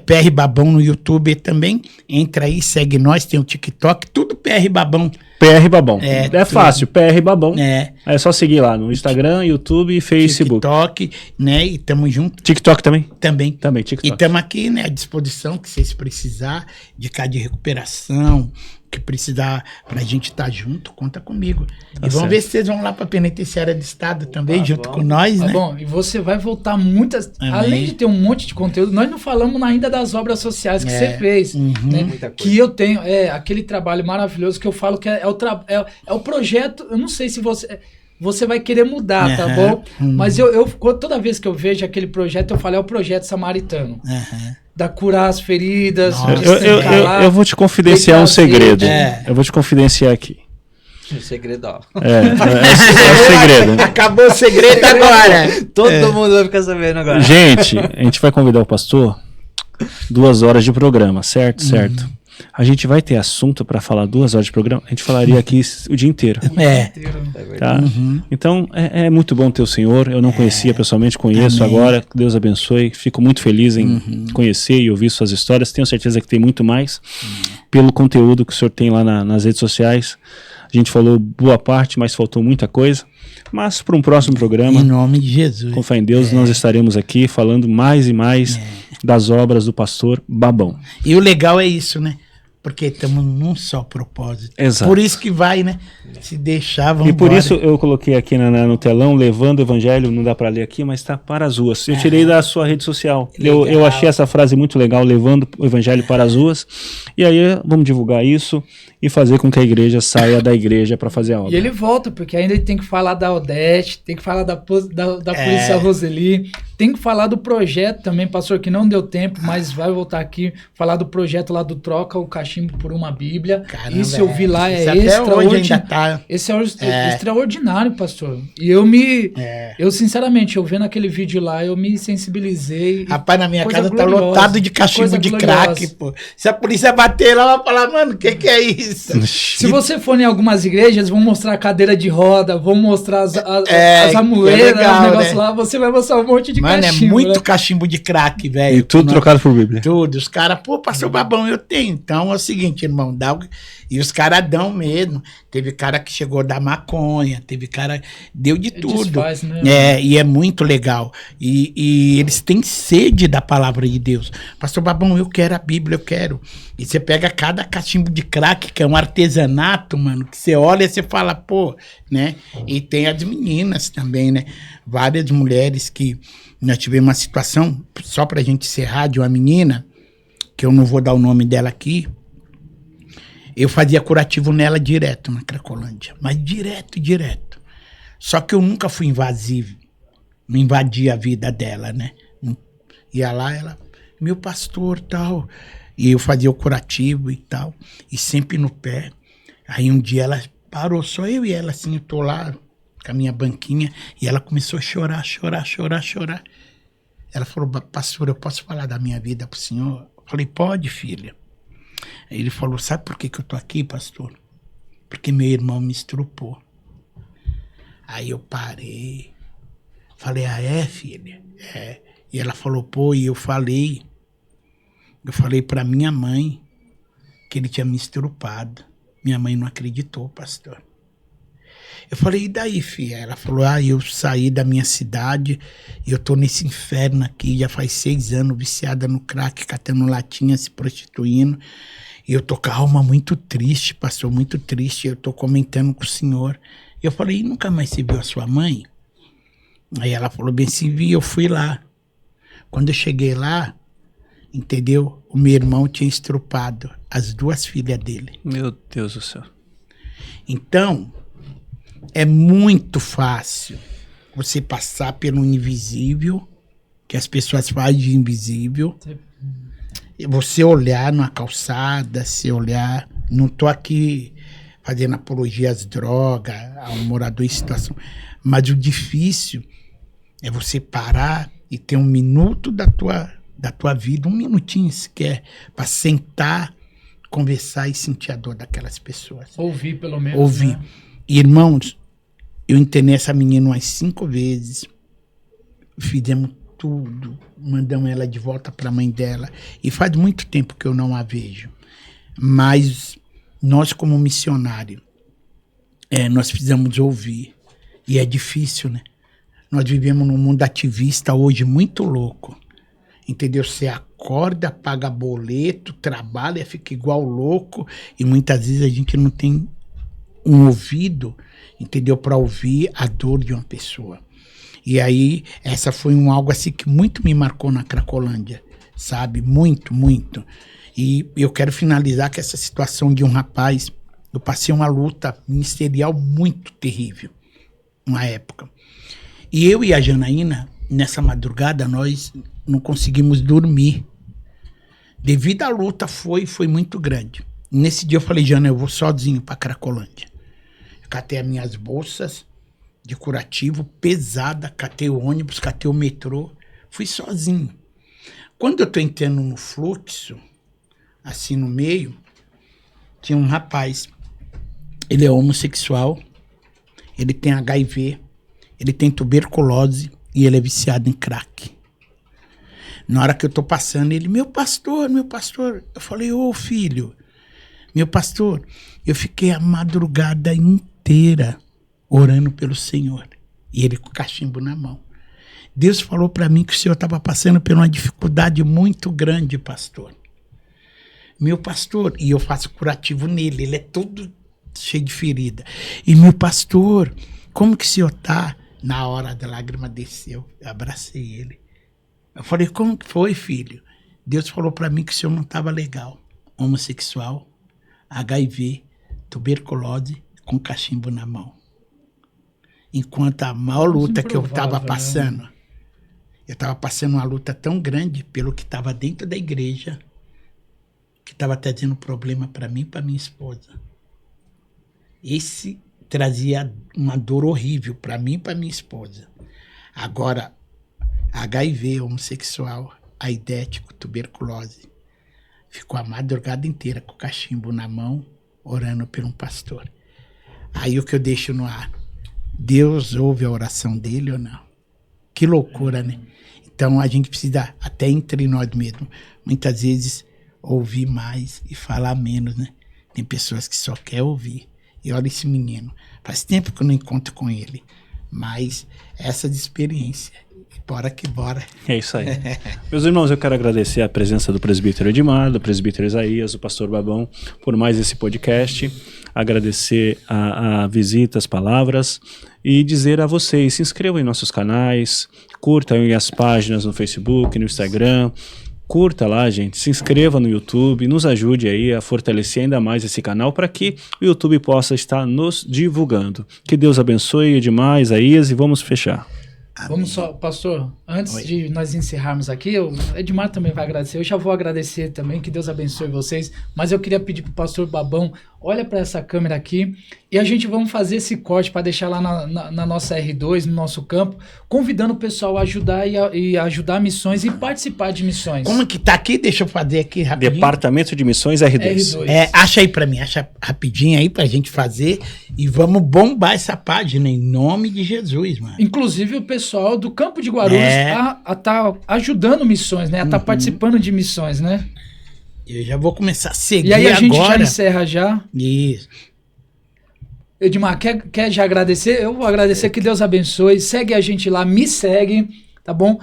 PR Babão no YouTube também. Entra aí, segue nós, tem o TikTok, tudo PR Babão. PR Babão. É fácil, PR Babão. É só seguir lá no Instagram, YouTube e Facebook. TikTok, né? E tamo junto. TikTok também? Também, TikTok. E estamos aqui, né, à disposição, que vocês precisar de cá de recuperação, que precisar pra gente estar junto, conta comigo. E vamos ver se vocês vão lá pra Penitenciária do Estado também, junto com nós, né? Bom, e você vai voltar muitas... Além de ter um monte de conteúdo, nós não falamos ainda das obras sociais que você fez, né? Que eu tenho, aquele trabalho maravilhoso que eu falo que é o projeto, eu não sei se você vai querer mudar, tá bom? Mas eu toda vez que eu vejo aquele projeto, eu falo, é o projeto samaritano. da curar as feridas. Eu vou te confidenciar um segredo. Eu vou te confidenciar aqui. O segredo, ó. É o segredo. Acabou o segredo agora. Todo mundo vai ficar sabendo agora. Gente, a gente vai convidar o pastor 2 horas de programa, certo? Certo. A gente vai ter assunto para falar 2 horas de programa, a gente falaria aqui o dia inteiro. Tá? Então, é muito bom ter o senhor. Eu não conhecia pessoalmente, conheço agora. Que Deus abençoe. Fico muito feliz em conhecer e ouvir suas histórias. Tenho certeza que tem muito mais pelo conteúdo que o senhor tem lá nas redes sociais. A gente falou boa parte, mas faltou muita coisa. Mas para um próximo programa, em nome de Jesus, com fé em Deus, nós estaremos aqui falando mais e mais das obras do pastor Babão. E o legal é isso, né? Porque estamos num só propósito. Exato. Por isso que vai, né? Se deixar, vamos E por embora. isso eu coloquei aqui no telão, levando o evangelho, não dá para ler aqui, mas está para as ruas. Eu tirei da sua rede social. Eu achei essa frase muito legal, levando o evangelho para as ruas. E aí vamos divulgar isso e fazer com que a igreja saia da igreja para fazer a obra. E ele volta, porque ainda tem que falar da Odete, tem que falar da Polícia Roseli, tem que falar do projeto também, pastor, que não deu tempo, mas vai voltar aqui, falar do projeto lá do Troca o Cachimbo por uma Bíblia. Caramba, isso eu vi lá, é extraordinário. Esse é extraordinário, pastor. E eu sinceramente, eu vendo aquele vídeo lá, eu me sensibilizei. Rapaz, na minha casa tá lotado de cachimbo de crack, pô. Se a polícia bater lá, vai falar, mano, o que é isso? Se você for em algumas igrejas, vão mostrar a cadeira de roda, vão mostrar as amuletas, os negócios lá, você vai mostrar um monte de cachimbo. Mano, é muito cachimbo de crack, velho. E tudo trocado por Bíblia. Tudo. Os caras, pô, pastor Babão, eu tenho. Então é o seguinte, irmão, e os caras dão mesmo. Teve cara que chegou da maconha, teve cara, deu de tudo. Desfaz, né? E é muito legal. E eles têm sede da palavra de Deus. Pastor Babão, eu quero a Bíblia, eu quero. E você pega cada cachimbo de crack, que é um artesanato, mano, que você olha e você fala, pô, né? E tem as meninas também, né? Várias mulheres que nós tivemos uma situação, só pra gente encerrar, de uma menina, que eu não vou dar o nome dela aqui, eu fazia curativo nela direto na Cracolândia, mas direto. Só que eu nunca fui invasivo, não invadia a vida dela, né? Ia lá, ela, meu pastor, tal, e eu fazia o curativo e tal, e sempre no pé. Aí um dia ela parou, só eu e ela, assim, eu tô lá com a minha banquinha, e ela começou a chorar. Ela falou, pastor, eu posso falar da minha vida pro senhor? Eu falei, pode, filha. Aí ele falou, sabe por que eu tô aqui, pastor? Porque meu irmão me estrupou. Aí eu parei, falei, filha? É. E ela falou, pô, e eu falei pra minha mãe que ele tinha me estrupado. Minha mãe não acreditou, pastor. Eu falei, e daí, filha? Ela falou, eu saí da minha cidade e eu tô nesse inferno aqui, já faz 6 anos, viciada no crack, catando latinha, se prostituindo. E eu tô com a alma muito triste, pastor, muito triste. Eu tô comentando com o senhor. E eu falei, e nunca mais você viu a sua mãe? Aí ela falou, bem, se vi, eu fui lá. Quando eu cheguei lá, entendeu? O meu irmão tinha estrupado as 2 filhas dele. Meu Deus do céu. Então, é muito fácil você passar pelo invisível, que as pessoas fazem de invisível. Você olhar numa calçada, você olhar... Não tô aqui fazendo apologia às drogas, a um morador em situação. Mas o difícil é você parar e ter 1 minuto da tua vida, 1 minutinho sequer, para sentar, conversar e sentir a dor daquelas pessoas. Ouvir, pelo menos. Ouvir. Né? Irmãos, eu internei essa menina umas 5 vezes. Fizemos tudo. Mandamos ela de volta para a mãe dela. E faz muito tempo que eu não a vejo. Mas nós, como missionário, nós precisamos ouvir. E é difícil, né? Nós vivemos num mundo ativista hoje muito louco. Entendeu? Você acorda, paga boleto, trabalha, fica igual louco. E muitas vezes a gente não tem um ouvido, entendeu? Para ouvir a dor de uma pessoa. E aí, essa foi algo assim que muito me marcou na Cracolândia, sabe? Muito, muito. E eu quero finalizar com essa situação de um rapaz. Eu passei uma luta ministerial muito terrível, uma época. E eu e a Janaína, nessa madrugada, nós não conseguimos dormir. Devido à luta, foi muito grande. Nesse dia eu falei, Jana, eu vou sozinho para Cracolândia. Eu catei as minhas bolsas de curativo, pesada, catei o ônibus, catei o metrô, fui sozinho. Quando eu tô entrando no fluxo, assim no meio, tinha um rapaz, ele é homossexual, ele tem HIV, ele tem tuberculose e ele é viciado em crack. Na hora que eu tô passando, ele, meu pastor, eu falei, ô filho, meu pastor, eu fiquei a madrugada inteira orando pelo Senhor. E ele com o cachimbo na mão. Deus falou para mim que o Senhor estava passando por uma dificuldade muito grande, pastor. Meu pastor, e eu faço curativo nele, ele é todo cheio de ferida. E meu pastor, como que o Senhor tá? Na hora da lágrima desceu, eu abracei ele. Eu falei, como que foi, filho? Deus falou para mim que o Senhor não estava legal. Homossexual, HIV, tuberculose, com cachimbo na mão. Enquanto a maior luta que eu estava passando, eu estava passando uma luta tão grande pelo que estava dentro da igreja, que estava trazendo problema para mim e para minha esposa. Esse trazia uma dor horrível para mim e para minha esposa. Agora, HIV, homossexual, aidético, tuberculose, ficou a madrugada inteira com o cachimbo na mão, orando por um pastor. Aí o que eu deixo no ar, Deus ouve a oração dele ou não? Que loucura, né? Então a gente precisa, até entre nós mesmos, muitas vezes ouvir mais e falar menos, né? Tem pessoas que só querem ouvir. E olha esse menino, faz tempo que eu não encontro com ele, mas essa de experiência. Bora que bora. É isso aí. Meus irmãos, eu quero agradecer a presença do presbítero Edmar, do presbítero Isaías, do pastor Babão, por mais esse podcast. Agradecer a visita, as palavras e dizer a vocês, se inscrevam em nossos canais, curtam as páginas no Facebook, no Instagram. Curta lá, gente, se inscreva no YouTube, nos ajude aí a fortalecer ainda mais esse canal para que o YouTube possa estar nos divulgando. Que Deus abençoe Edmar, Isaías, e vamos fechar. Vamos só, pastor, antes de nós encerrarmos aqui, o Edmar também vai agradecer, eu já vou agradecer também, que Deus abençoe vocês, mas eu queria pedir pro pastor Babão, olha para essa câmera aqui, e a gente vamos fazer esse corte para deixar lá na nossa R2, no nosso campo, convidando o pessoal a ajudar e ajudar missões e participar de missões. Como que tá aqui? Deixa eu fazer aqui rapidinho. Departamento de Missões R2. Acha aí pra mim, acha rapidinho aí pra gente fazer e vamos bombar essa página em nome de Jesus, mano. Inclusive o pessoal do Campo de Guarulhos a tá ajudando missões, né? A tá participando de missões, né? Eu já vou começar a seguir agora. E aí a gente agora. Já encerra já. Isso. Edmar, quer já agradecer? Eu vou agradecer, que Deus abençoe. Segue a gente lá, me segue, tá bom?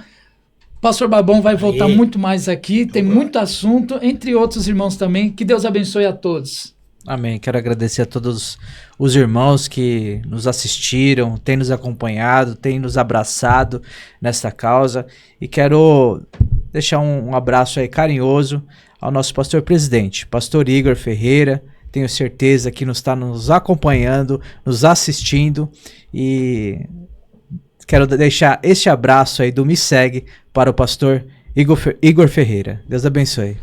Pastor Babão vai voltar muito mais aqui, tem muito assunto, entre outros irmãos também. Que Deus abençoe a todos. Amém. Quero agradecer a todos os irmãos que nos assistiram, têm nos acompanhado, têm nos abraçado nessa causa. E quero deixar um abraço aí carinhoso ao nosso pastor presidente, pastor Igor Ferreira. Tenho certeza que está nos acompanhando, nos assistindo, e quero deixar este abraço aí do Me Segue para o pastor Igor Ferreira. Deus abençoe.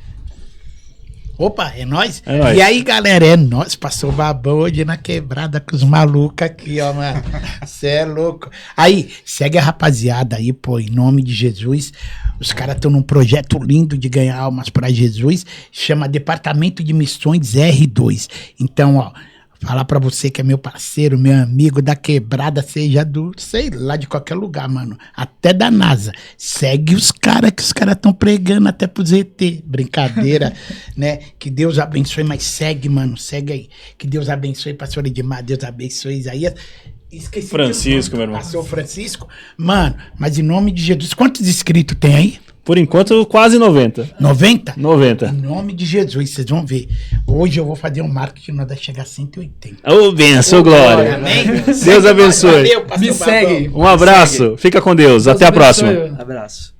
Opa, é nóis? É nóis. E aí, galera, é nóis. Passou Babão hoje na quebrada com os malucos aqui, ó, mano. Cê é louco. Aí, segue a rapaziada aí, pô, em nome de Jesus. Os caras estão num projeto lindo de ganhar almas para Jesus. Chama Departamento de Missões R2. Então, ó, falar pra você que é meu parceiro, meu amigo da quebrada, seja do, sei lá, de qualquer lugar, mano. Até da NASA. Segue os caras, que os caras estão pregando até pro ZT. Brincadeira, né? Que Deus abençoe, mas segue, mano. Segue aí. Que Deus abençoe, pastor Edmar. Deus abençoe, Isaías. Esqueci Francisco, meu irmão. Pastor Francisco. Mano, mas em nome de Jesus, quantos inscritos tem aí? Por enquanto, quase 90. 90? 90. Em nome de Jesus, vocês vão ver. Hoje eu vou fazer um marketing, nós vai chegar a 180. Ô, benção, glória. Amém? Deus abençoe. Valeu, pastor Me segue. Um abraço. Fica com Deus. Até a próxima. Abraço.